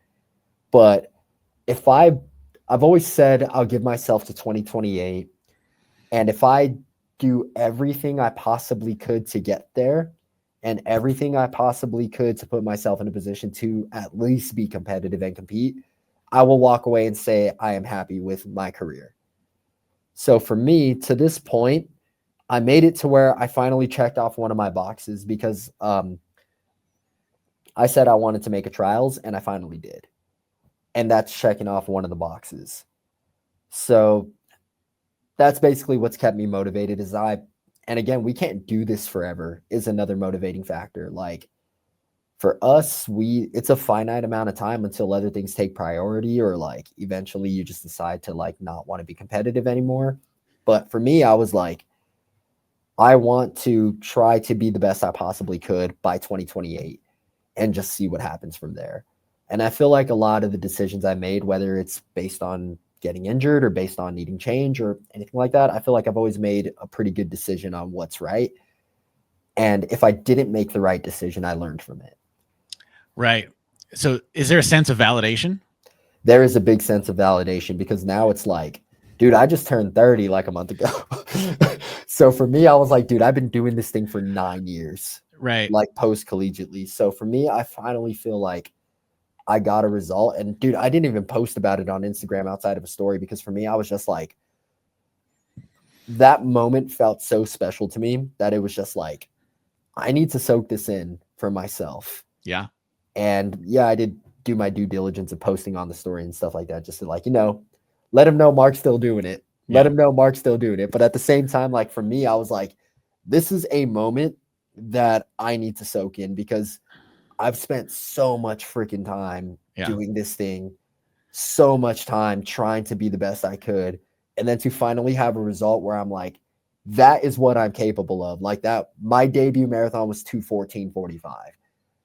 But if I've always said I'll give myself to 2028. And if I do everything I possibly could to get there, and everything I possibly could to put myself in a position to at least be competitive and compete, I will walk away and say I am happy with my career. So for me, to this point, I made it to where I finally checked off one of my boxes, because I said I wanted to make a trials, and I finally did. And that's checking off one of the boxes. So that's basically what's kept me motivated. And again, we can't do this forever, is another motivating factor. Like for us, it's a finite amount of time until other things take priority, or like eventually you just decide to like not want to be competitive anymore. But for me, I was like, I want to try to be the best I possibly could by 2028 and just see what happens from there. And I feel like a lot of the decisions I made, whether it's based on getting injured or based on needing change or anything like that, I feel like I've always made a pretty good decision on what's right. And if I didn't make the right decision, I learned from it. Right. So is there a sense of validation? There is a big sense of validation, because now it's like, dude, I just turned 30 like a month ago. So for me, I was like, dude, I've been doing this thing for 9 years. Right. Like post collegiately. So for me, I finally feel like I got a result. And dude, I didn't even post about it on Instagram outside of a story, because for me, I was just like, that moment felt so special to me that it was just like, I need to soak this in for myself. Yeah. And yeah, I did do my due diligence of posting on the story and stuff like that, just to like, you know, let him know Mark's still doing it. Let him know Mark's still doing it. But at the same time, like for me, I was like, this is a moment that I need to soak in, because I've spent so much freaking time doing this thing, so much time trying to be the best I could. And then to finally have a result where I'm like, that is what I'm capable of. Like that, my debut marathon was 2:14:45.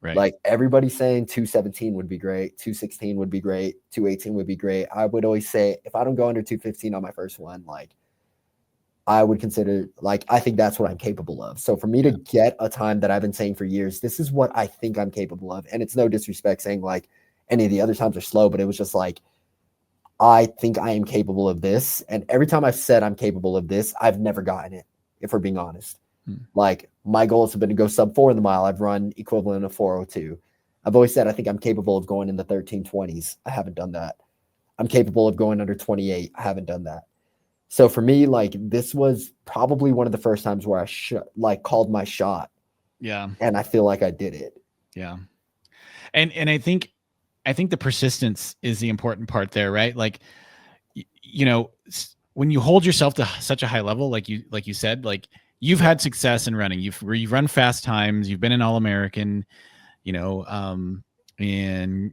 Right. Like everybody's saying 2:17 would be great, 2:16 would be great, 2:18 would be great. I would always say, if I don't go under 2:15 on my first one, like I would consider, like, I think that's what I'm capable of. So for me to get a time that I've been saying for years, this is what I think I'm capable of. And it's no disrespect saying like any of the other times are slow, but it was just like, I think I am capable of this. And every time I've said I'm capable of this, I've never gotten it, if we're being honest. Like my goals have been to go sub 4 in the mile. I've run equivalent of 4:02. I've always said I think I'm capable of going in the 13:20s. I haven't done that. I'm capable of going under 28. I haven't done that. So for me, like this was probably one of the first times where I called my shot. Yeah. And I feel like I did it. Yeah. And I think the persistence is the important part there, right? Like, you know, when you hold yourself to such a high level, like you said, like you've had success in running, you've run fast times, you've been an All-American, you know, in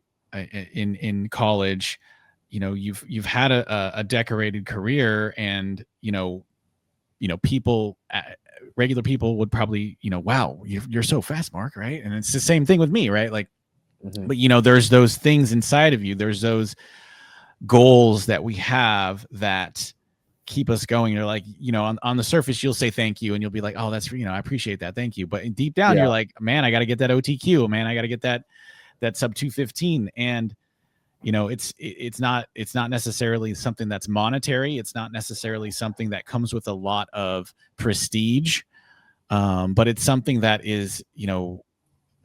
college, you know, you've had a decorated career, and, you know, people, regular people would probably, you know, wow, you're so fast, Mark. Right. And it's the same thing with me. Right. Like, but you know, there's those things inside of you. There's those goals that we have that keep us going. You're like, on the surface, you'll say thank you and you'll be like, oh, that's, I appreciate that. Thank you. But deep down, you're like, man, I got to get that OTQ, man. I got to get that sub 215. And, it's not necessarily something that's monetary. It's not necessarily something that comes with a lot of prestige. But it's something that is,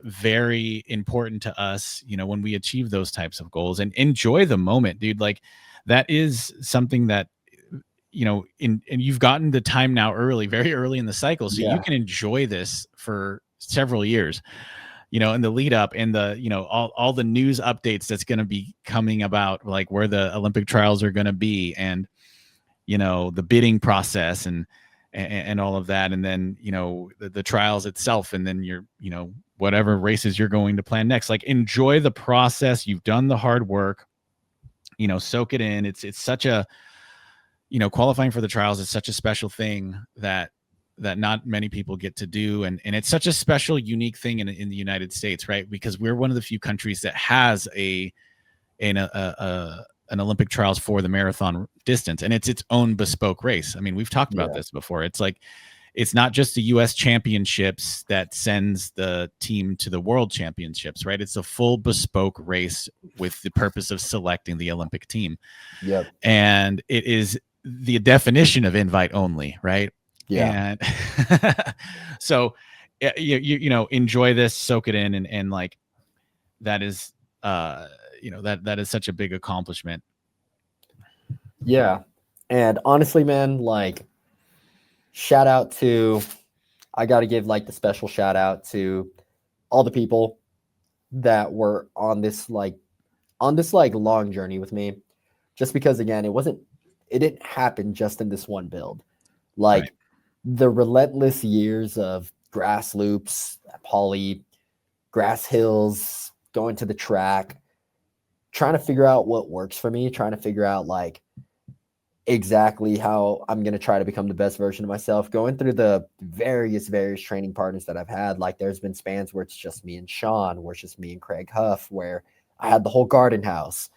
very important to us, when we achieve those types of goals, and enjoy the moment, dude. Like, that is something that, and you've gotten the time now very early in the cycle. So you can enjoy this for several years, in the lead up, and the, all the news updates that's going to be coming about, like where the Olympic trials are going to be, and, the bidding process and all of that. And then, the trials itself, and then your, whatever races you're going to plan next. Like, enjoy the process. You've done the hard work, soak it in. It's such a, qualifying for the trials is such a special thing that not many people get to do. And it's such a special, unique thing in the United States, right? Because we're one of the few countries that has an Olympic trials for the marathon distance, and it's its own bespoke race. I mean, we've talked about this before. It's like, it's not just the US championships that sends the team to the world championships, right? It's a full bespoke race with the purpose of selecting the Olympic team. Yep. And it is the definition of invite only, right? Yeah. And so, enjoy this, soak it in, and like, that is, that is such a big accomplishment. Yeah. And honestly, man, like, shout out to, I got to give like the special shout out to all the people that were on this long journey with me, just because, again, it didn't happen just in this one build. Like, right. The relentless years of grass loops, poly, grass hills, going to the track, trying to figure out what works for me, trying to figure out like exactly how I'm going to try to become the best version of myself, going through the various training partners that I've had. Like, there's been spans where it's just me and Sean, where it's just me and Craig Huff, where I had the whole garden house.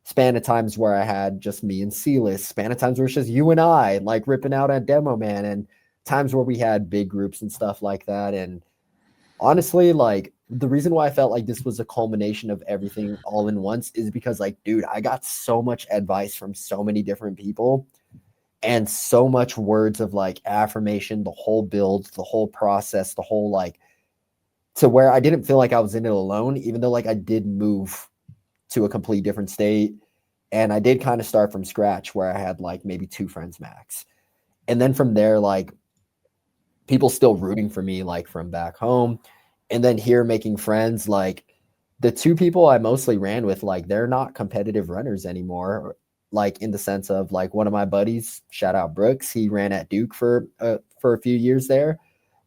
Span of times where I had just me and Silas. Span of times where it's just you and I, like, ripping out at Demo Man, and times where we had big groups and stuff like that. And honestly, like, the reason why I felt like this was a culmination of everything all in once is because, like, dude, I got so much advice from so many different people and so much words of like affirmation, the whole build, the whole process, the whole, like, to where I didn't feel like I was in it alone, even though like I did move to a complete different state. And I did kind of start from scratch where I had like maybe 2 friends max. And then from there, like, people still rooting for me, like, from back home. And then here making friends, like, the 2 people I mostly ran with, like, they're not competitive runners anymore. Like, in the sense of, like, one of my buddies, shout out Brooks, he ran at Duke for a few years there.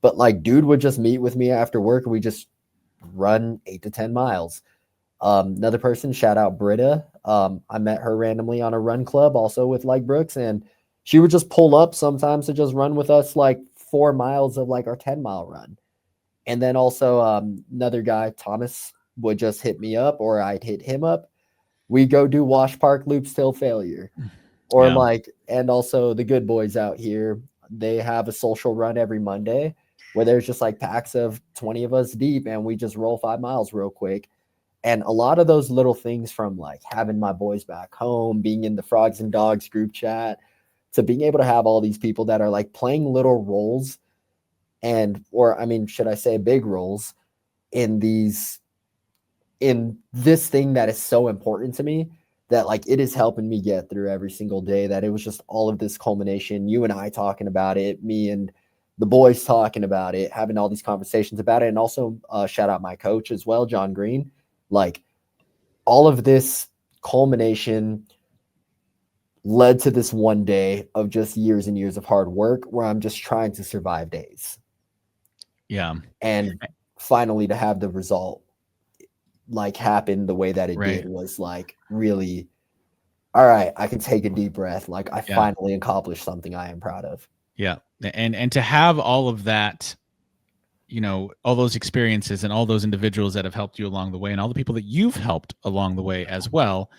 But like, dude would just meet with me after work and we just run 8 to 10 miles. Another person, shout out Britta. I met her randomly on a run club also with like Brooks, and she would just pull up sometimes to just run with us like 4 miles of like our 10-mile run. And then also another guy, Thomas, would just hit me up or I'd hit him up. We go do Wash Park loops till failure. Or like, and also the good boys out here, they have a social run every Monday where there's just like packs of 20 of us deep and we just roll 5 miles real quick. And a lot of those little things, from like having my boys back home, being in the Frogs and Dogs group chat, to being able to have all these people that are like playing little roles should I say big roles in this thing that is so important to me, that like it is helping me get through every single day. That it was just all of this culmination, you and I talking about it, me and the boys talking about it, having all these conversations about it. And also shout out my coach as well, John Green. Like, all of this culmination led to this one day of just years and years of hard work where I'm just trying to survive days. Yeah. And finally to have the result like happen the way that it did was like really, all right, I can take a deep breath. Like, I finally accomplished something I am proud of. Yeah. And to have all of that, all those experiences and all those individuals that have helped you along the way, and all the people that you've helped along the way as well.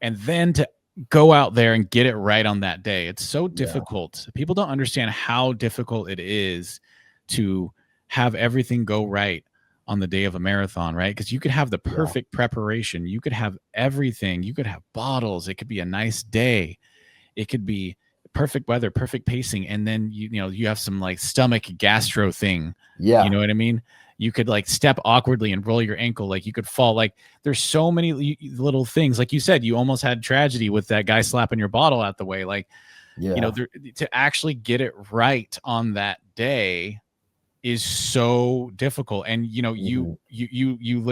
And then to go out there and get it right on that day. It's so Yeah. difficult. People don't understand how difficult it is to have everything go right on the day of a marathon, right? Because you could have the perfect preparation, you could have everything, you could have bottles, it could be a nice day, it could be perfect weather, perfect pacing, and then you have some like stomach gastro thing. Yeah. You know what I mean? You could like step awkwardly and roll your ankle, like you could fall. Like there's so many little things. Like you said, you almost had tragedy with that guy slapping your bottle out the way. Like, to actually get it right on that day is so difficult. And you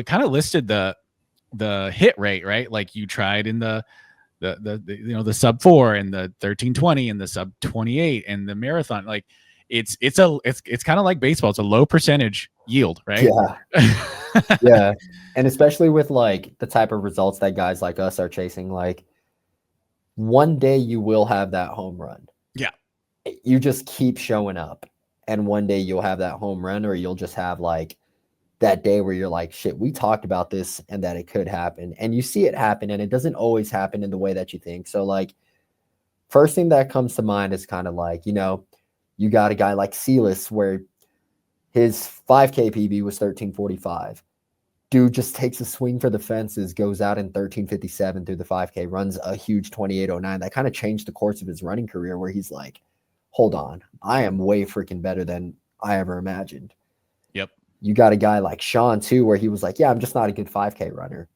kind of listed the hit rate, right? Like you tried in the sub 4 and the 1320 and the sub 28 and the marathon. Like it's kind of like baseball. It's a low percentage yield, right? Yeah. And especially with like the type of results that guys like us are chasing, like one day you will have that home run. Yeah. You just keep showing up, and one day you'll have that home run, or you'll just have like that day where you're like, shit, we talked about this and that it could happen, and you see it happen, and it doesn't always happen in the way that you think. So like, first thing that comes to mind is kind of like, you got a guy like Silas where his 5K PB was 13:45. Dude just takes a swing for the fences, goes out in 13:57 through the 5K, runs a huge 28:09. That kind of changed the course of his running career, where he's like, hold on, I am way freaking better than I ever imagined. Yep. You got a guy like Sean too, where he was like, yeah, I'm just not a good 5K runner.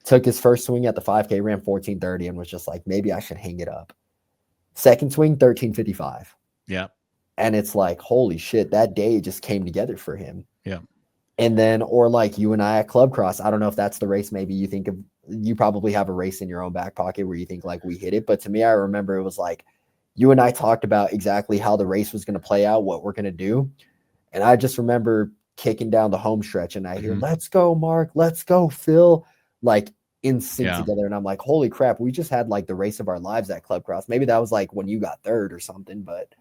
Took his first swing at the 5K, ran 14:30, and was just like, maybe I should hang it up. Second swing, 13:55. Yeah. And it's like, holy shit, that day just came together for him. Yeah. And then, or like you and I at Club Cross, I don't know if that's the race. Maybe you think of, you probably have a race in your own back pocket where you think like we hit it. But to me, I remember it was like, you and I talked about exactly how the race was going to play out, what we're going to do. And I just remember kicking down the home stretch and I hear, let's go, Mark, let's go, Phil, like in sync together. And I'm like, holy crap, we just had like the race of our lives at Club Cross. Maybe that was like when you got third or something, but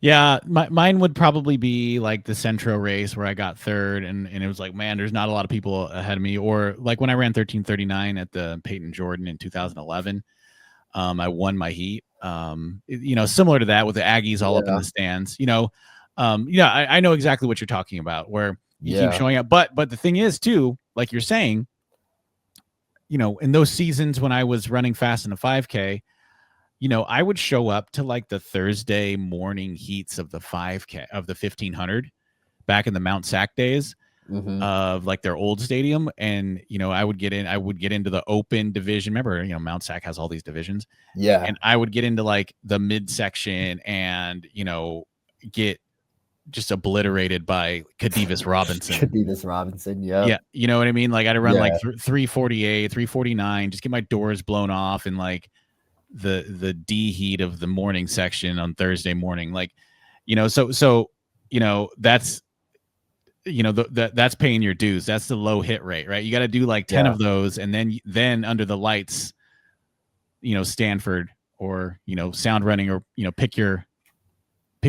yeah, mine would probably be like the Centro race where I got third, and it was like, man, there's not a lot of people ahead of me. Or like when I ran 13:39 at the Peyton Jordan in 2011, I won my heat. Similar to that with the Aggies all up in the stands. I know exactly what you're talking about, where you keep showing up. But the thing is too, like you're saying, in those seasons when I was running fast in the 5K. I would show up to like the Thursday morning heats of the 5K of the 1500 back in the Mount Sac days of like their old stadium. And, I would get into the open division. Remember, Mount Sac has all these divisions. Yeah. And I would get into like the midsection and, get just obliterated by Cadivas Robinson. Yeah. Yeah. You know what I mean? Like I'd run like 348, 349, just get my doors blown off and like, the D heat of the morning section on Thursday morning, like, so that's that's paying your dues. That's the low hit rate, right? You got to do like 10 of those, and then under the lights, Stanford or sound running or pick your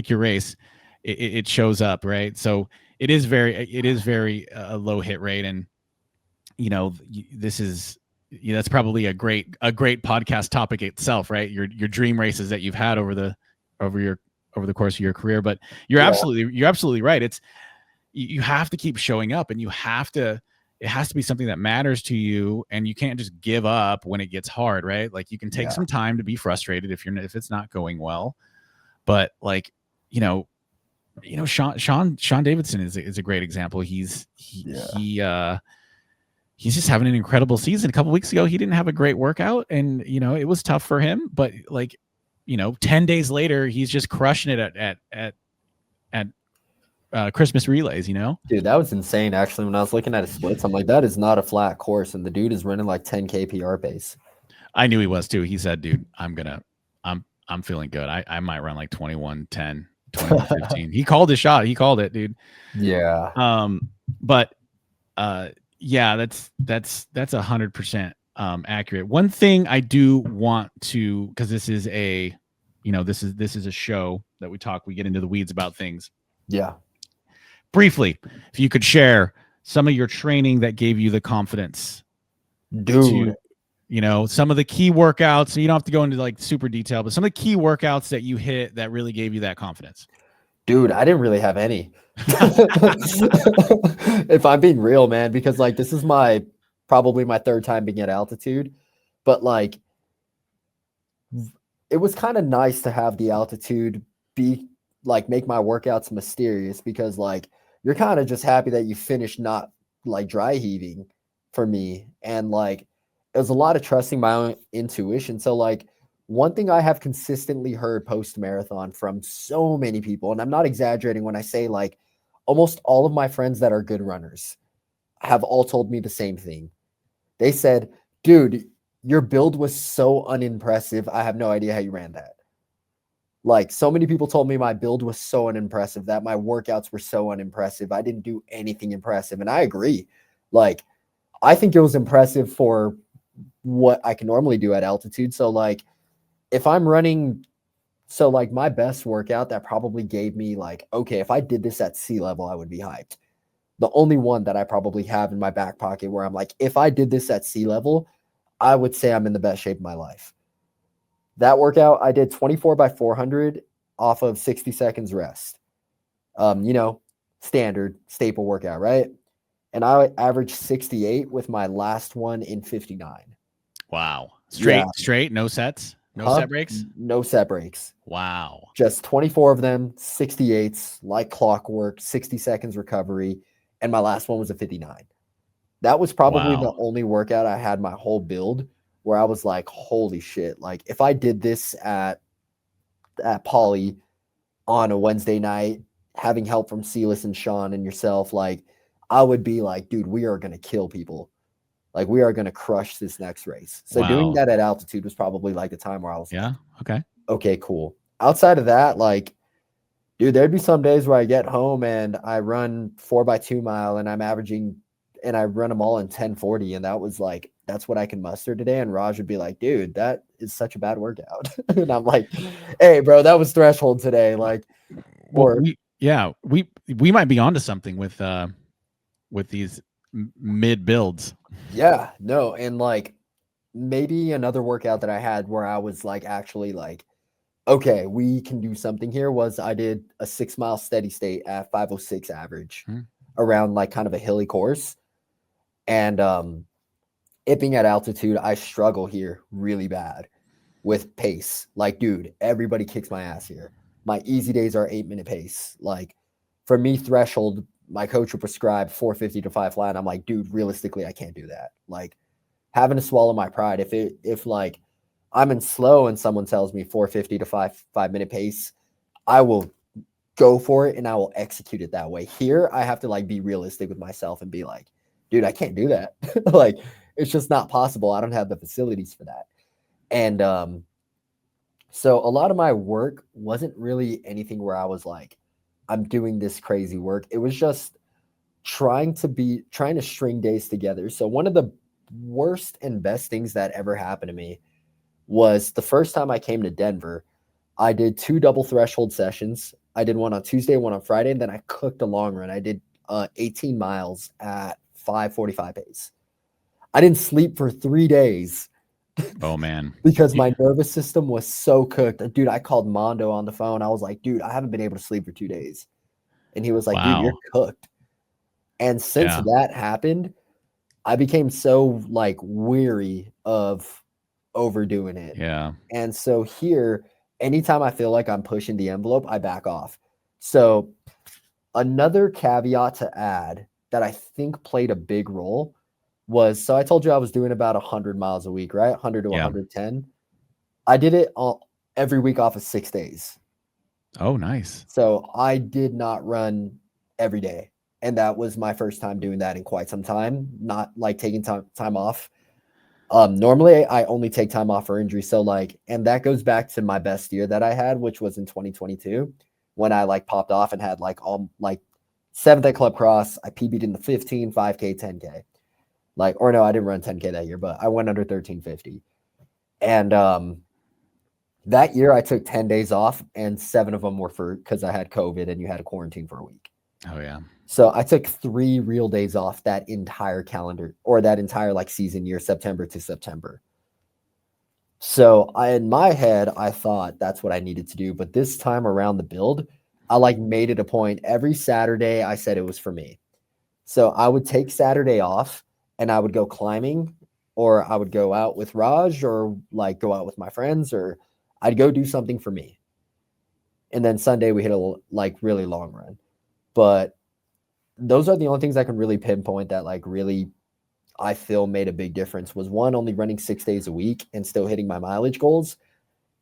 race, it shows up, right? So it is very low hit rate, and this is. That's probably a great podcast topic itself, right? Your dream races that you've had over the course of your career. But you're absolutely right. It's you have to keep showing up, and it has to be something that matters to you, and you can't just give up when it gets hard, right? Like you can take some time to be frustrated if it's not going well, but like Sean Davidson is a great example. He's just having an incredible season. A couple weeks ago, he didn't have a great workout, and it was tough for him. But 10 days later, he's just crushing it at Christmas relays. Dude, that was insane. Actually, when I was looking at his splits, I'm like, that is not a flat course, and the dude is running like 10K PR pace. I knew he was too. He said, "Dude, I'm feeling good. I might run like 21:10, 21:15." He called his shot. He called it, dude. Yeah. But yeah, that's 100% accurate. One thing I do want to, because this is a show that we get into the weeds about things. Yeah. Briefly, if you could share some of your training that gave you the confidence, dude. you know, some of the key workouts. So you don't have to go into like super detail, but some of the key workouts that you hit that really gave you that confidence. Dude, I didn't really have any. If I'm being real, man, because like this is probably my third time being at altitude, but like it was kind of nice to have the altitude be like make my workouts mysterious, because like you're kind of just happy that you finished not like dry heaving for me. And like it was a lot of trusting my own intuition. So like one thing I have consistently heard post marathon from so many people, and I'm not exaggerating when I say like almost all of my friends that are good runners have all told me the same thing. They said, dude, your build was so unimpressive. I have no idea how you ran that. Like so many people told me my build was so unimpressive, that my workouts were so unimpressive. I didn't do anything impressive. And I agree. Like, I think it was impressive for what I can normally do at altitude. So like if I'm running, so like my best workout that probably gave me like, okay, if I did this at sea level, I would be hyped. The only one that I probably have in my back pocket where I'm like, if I did this at sea level, I would say I'm in the best shape of my life. That workout, I did 24 by 400 off of 60 seconds rest. You know, standard staple workout, right? And I averaged 68 with my last one in 59. Wow. Straight, no sets, no set breaks? No set breaks. Wow. Just 24 of them, 68s, like clockwork, 60 seconds recovery. And my last one was a 59. That was probably the only workout I had my whole build where I was like, holy shit. Like if I did this at Poly on a Wednesday night, having help from Silas and Sean and yourself, like I would be like, dude, we are going to kill people. Like we are going to crush this next race. So doing that at altitude was probably like the time where I was like, okay, cool. Outside of that, like, dude, there'd be some days where I get home and I run 4x2 mile and I'm averaging, and I run them all in 10:40. And that was like, that's what I can muster today. And Raj would be like, dude, that is such a bad workout. And I'm like, hey, bro, that was threshold today. Like, we might be onto something with these mid builds. Yeah, no. And like maybe another workout that I had where I was like, actually like, okay, we can do something here was I did a 6 mile steady state at 5:06 average around like kind of a hilly course. And it being at altitude, I struggle here really bad with pace. Like, dude, everybody kicks my ass here. My easy days are 8-minute pace. Like for me, threshold, my coach would prescribe 450 to 5 flat. I'm like, dude, realistically, I can't do that. Like having to swallow my pride. If like I'm in slow and someone tells me 450 to 5-minute pace, I will go for it and I will execute it that way. Here, I have to like be realistic with myself and be like, dude, I can't do that. Like, it's just not possible. I don't have the facilities for that. And so a lot of my work wasn't really anything where I was like, I'm doing this crazy work. It was just trying to string days together. So one of the worst and best things that ever happened to me was the first time I came to Denver. I did 2 double threshold sessions. I did one on Tuesday, one on Friday, and then I cooked a long run. I did 18 miles at 5:45 pace. I didn't sleep for 3 days. Oh, man. Because my nervous system was so cooked. Dude, I called Mondo on the phone. I was like, dude, I haven't been able to sleep for 2 days. And he was like, dude, you're cooked. And since that happened, I became so like weary of overdoing it. Yeah. And so here, anytime I feel like I'm pushing the envelope, I back off. So another caveat to add that I think played a big role was, so I told you I was doing about 100 miles a week, right? 100 to 110. I did it every week off of 6 days. Oh, nice. So I did not run every day. And that was my first time doing that in quite some time, not like taking time off. Normally I only take time off for injury. So like, and that goes back to my best year that I had, which was in 2022, when I like popped off and had like all like 7th at Club Cross. I PB'd in the 15, 5K, 10K. Like, or no, I didn't run 10K that year, but I went under 1350. And that year I took 10 days off, and 7 of them were because I had COVID and you had to quarantine for a week. Oh yeah. So I took 3 real days off that entire calendar, or that entire like season year, September to September. So in my head, I thought that's what I needed to do. But this time around the build, I like made it a point every Saturday. I said it was for me. So I would take Saturday off and I would go climbing, or I would go out with Raj, or like go out with my friends, or I'd go do something for me. And then Sunday we hit a like really long run. But those are the only things I can really pinpoint that like really I feel made a big difference. Was one, only running 6 days a week and still hitting my mileage goals.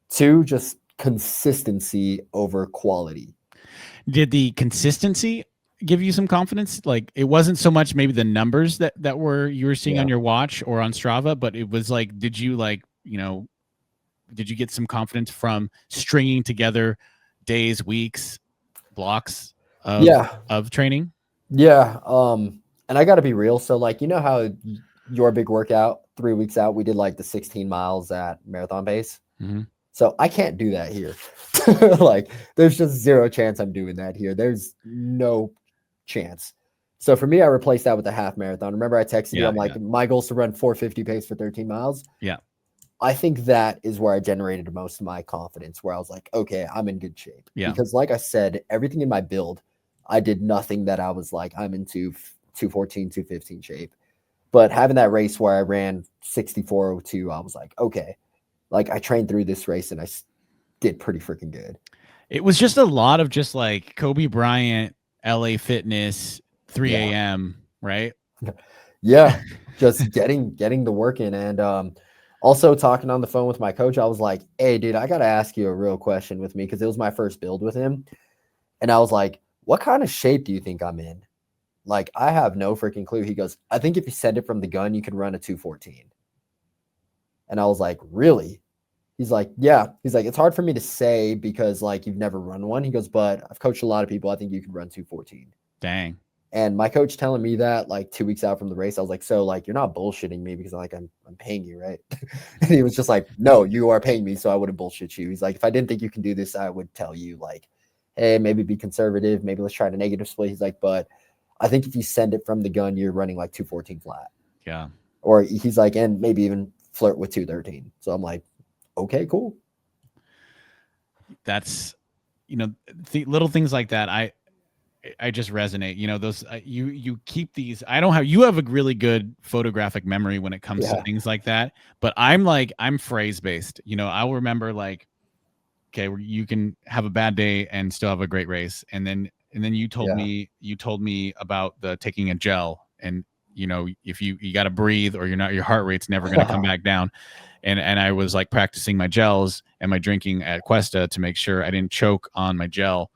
Two, just consistency over quality. Did the consistency give you some confidence? Like it wasn't so much maybe the numbers that you were seeing on your watch or on Strava, but it was like, did you like, did you get some confidence from stringing together days, weeks, blocks of training? Yeah. And I got to be real. So like, you know how your big workout 3 weeks out, we did like the 16 miles at marathon pace. Mm-hmm. So I can't do that here. Like there's just zero chance I'm doing that here. There's no chance. So for me, I replaced that with a half marathon. Remember I texted you, I'm like, my goal is to run 450 pace for 13 miles. Yeah. I think that is where I generated most of my confidence, where I was like, okay, I'm in good shape. Yeah. Because like I said, everything in my build, I did nothing that I was like, I'm into 214, 215 shape. But having that race where I ran 64:02, I was like, okay, like I trained through this race and I did pretty freaking good. It was just a lot of just like Kobe Bryant, LA Fitness, 3 a.m., right? Yeah, just getting the work in. And also talking on the phone with my coach, I was like, hey, dude, I got to ask you a real question with me, because it was my first build with him. And I was like, what kind of shape do you think I'm in? Like, I have no freaking clue. He goes, I think if you send it from the gun, you can run a 214. And I was like, really? He's like, yeah. He's like, it's hard for me to say because like you've never run one. He goes, but I've coached a lot of people. I think you can run 214. Dang. And my coach telling me that like 2 weeks out from the race, I was like, so like you're not bullshitting me, because like I'm paying you, right? And he was just like, no, you are paying me, so I wouldn't bullshit you. He's like, if I didn't think you can do this, I would tell you like, hey, maybe be conservative, maybe let's try to negative split. He's like, but I think if you send it from the gun, you're running like 214 flat. Yeah. Or he's like, and maybe even flirt with 213. So I'm like, okay, cool. That's, little things like that. I just resonate. Those you keep these. You have a really good photographic memory when it comes to things like that. But I'm phrase based. I'll remember like, okay, you can have a bad day and still have a great race, and then you told me about the taking a gel, and if you got to breathe or your heart rate's never going to come back down. And I was like practicing my gels and my drinking at Cuesta to make sure I didn't choke on my gel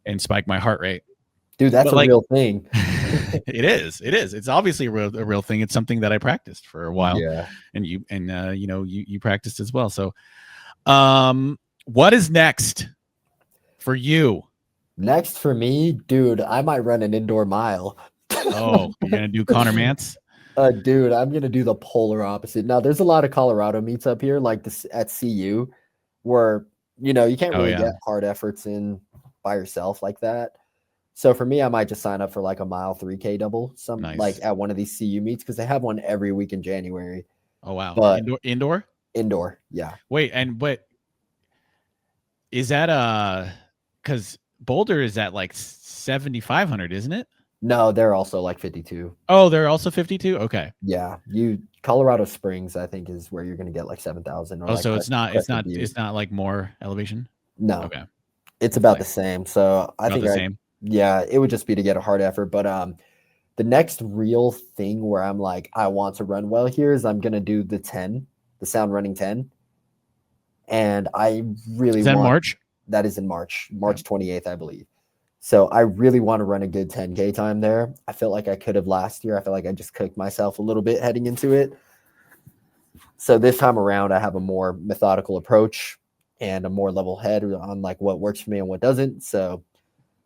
and spike my heart rate. Dude, that's a real thing. It is. It's obviously a real thing. It's something that I practiced for a while. Yeah. And you practiced as well. So, what is next for you? Next for me, dude, I might run an indoor mile. Oh, you're gonna do Connor Mance? Dude, I'm gonna do the polar opposite. Now, there's a lot of Colorado meets up here, like this at CU, where you can't really get hard efforts in by yourself like that. So for me, I might just sign up for like a mile 3K double, like at one of these CU meets, because they have one every week in January. Oh wow! But indoor, yeah. Wait, but is that because Boulder is at like 7,500, isn't it? No, they're also like 52. Oh, they're also 52. Okay. Yeah, Colorado Springs, I think, is where you're going to get like 7,000. Oh, so it's not like more elevation. No. Okay. It's about the same. So I think it would just be to get a hard effort. But the next real thing where I'm like, I want to run well here is I'm going to do the sound running 10. And I really want March. That is in March 28th, I believe. So I really want to run a good 10K time there. I felt like I could have last year. I feel like I just cooked myself a little bit heading into it. So this time around, I have a more methodical approach and a more level head on like what works for me and what doesn't. So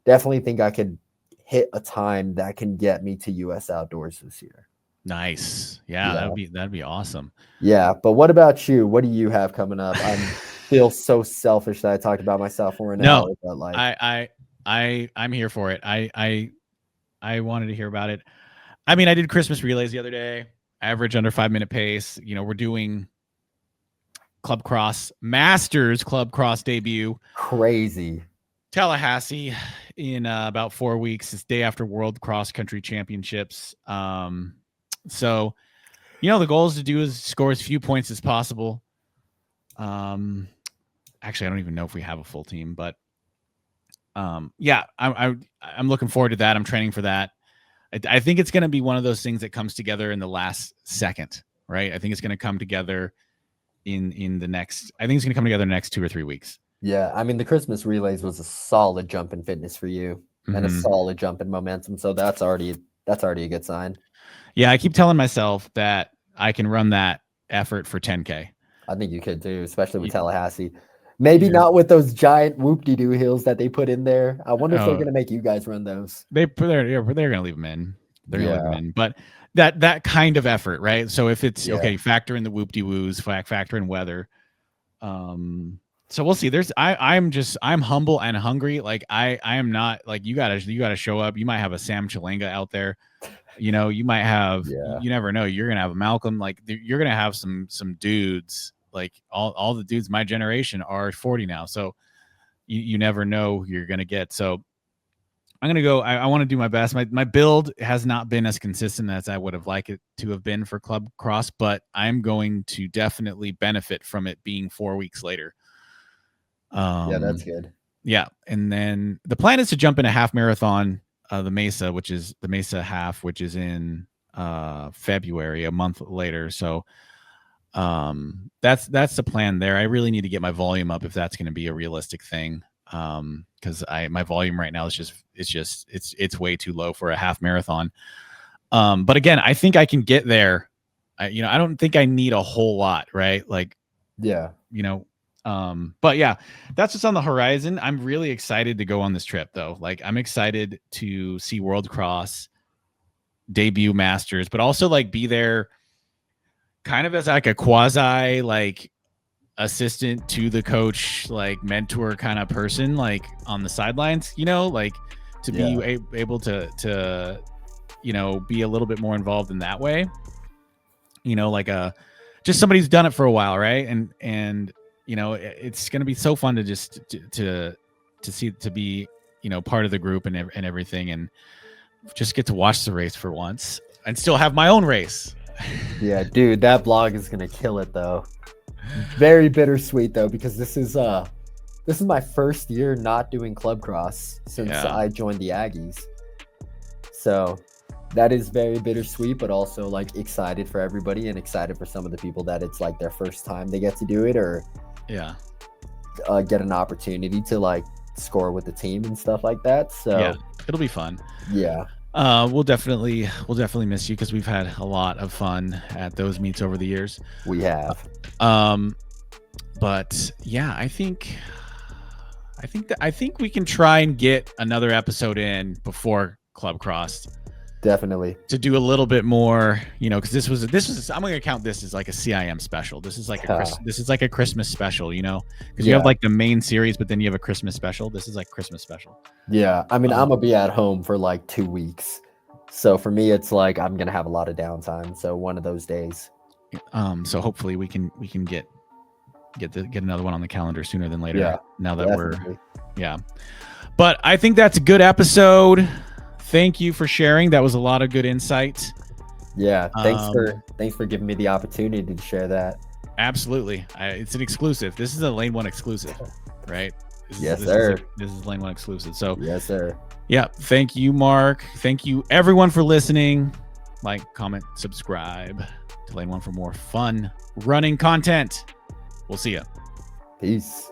definitely think I could hit a time that can get me to US outdoors this year. Nice. Yeah. That'd be awesome. Yeah. But what about you? What do you have coming up? I feel so selfish that I talked about myself for an hour, but like I'm here for it. I wanted to hear about it. I mean, I did Christmas relays the other day, average under 5-minute pace. We're doing Club Cross Masters Club Cross debut. Crazy. Tallahassee in about 4 weeks. It's day after World Cross Country Championships. So, the goal is to do is score as few points as possible. Actually, I don't even know if we have a full team, but I'm looking forward to that. I'm training for that. I think it's going to be one of those things that comes together in the last second, right? I think it's going to come together in the next 2 or 3 weeks. Yeah, I mean, the Christmas relays was a solid jump in fitness for you and a solid jump in momentum. So that's already a good sign. Yeah, I keep telling myself that I can run that effort for 10K. I think you could too, especially with Tallahassee. Maybe not with those giant whoop-de-doo hills that they put in there. I wonder if they're going to make you guys run those. They're going to leave them in. They're going to leave them in. But that kind of effort, right? So if it's okay, factor in the whoop-de-woos, factor in weather. So we'll see. I'm humble and hungry. Like I am not like you gotta show up. You might have a Sam Chilenga out there. You might have. You never know. You're gonna have a Malcolm. Like you're gonna have some dudes. Like all the dudes my generation are 40 now. So you never know who you're gonna get. So I'm gonna go. I want to do my best. My build has not been as consistent as I would have liked it to have been for Club Cross, but I'm going to definitely benefit from it being 4 weeks later. Yeah, that's good. Yeah, and then the plan is to jump in a half marathon, the Mesa, which is the Mesa half, which is in February, a month later. So that's the plan there. I really need to get my volume up if that's going to be a realistic thing. Because my volume right now is it's way too low for a half marathon. But again, I think I can get there. I don't think I need a whole lot, right? Like, but yeah, that's what's on the horizon. I'm really excited to go on this trip though. Like I'm excited to see World Cross, debut Masters, but also like be there kind of as like a quasi like assistant to the coach, like mentor kind of person, like on the sidelines, like to be able to be a little bit more involved in that way, like just somebody who's done it for a while, right? And it's going to be so fun to just to be part of the group and everything, and just get to watch the race for once and still have my own race. Yeah, dude, that vlog is gonna kill it though. Very bittersweet though, because this is my first year not doing Club Cross since I joined the Aggies. So that is very bittersweet, but also like excited for everybody and excited for some of the people that it's like their first time they get to do it or get an opportunity to like score with the team and stuff like that. So it'll be fun. Yeah. We'll definitely miss you because we've had a lot of fun at those meets over the years. We have. But yeah, I think we can try and get another episode in before Club Cross. Definitely. To do a little bit more, because this was I'm going to count this as like a CIM special. This is like a Christmas special, because you have like the main series, but then you have a Christmas special. This is like Christmas special. Yeah. I mean, I'm going to be at home for like 2 weeks. So for me, it's like, I'm going to have a lot of downtime. So one of those days. So hopefully we can get another one on the calendar sooner than later. Yeah. Now that but I think that's a good episode. Thank you for sharing. That was a lot of good insight. Yeah. Thanks for giving me the opportunity to share that. Absolutely. It's an exclusive. This is a Lane 1 exclusive, right? Yes, sir. This is Lane 1 exclusive. So yes, sir. Yeah. Thank you, Mark. Thank you everyone for listening. Like, comment, subscribe to Lane 1 for more fun running content. We'll see ya. Peace.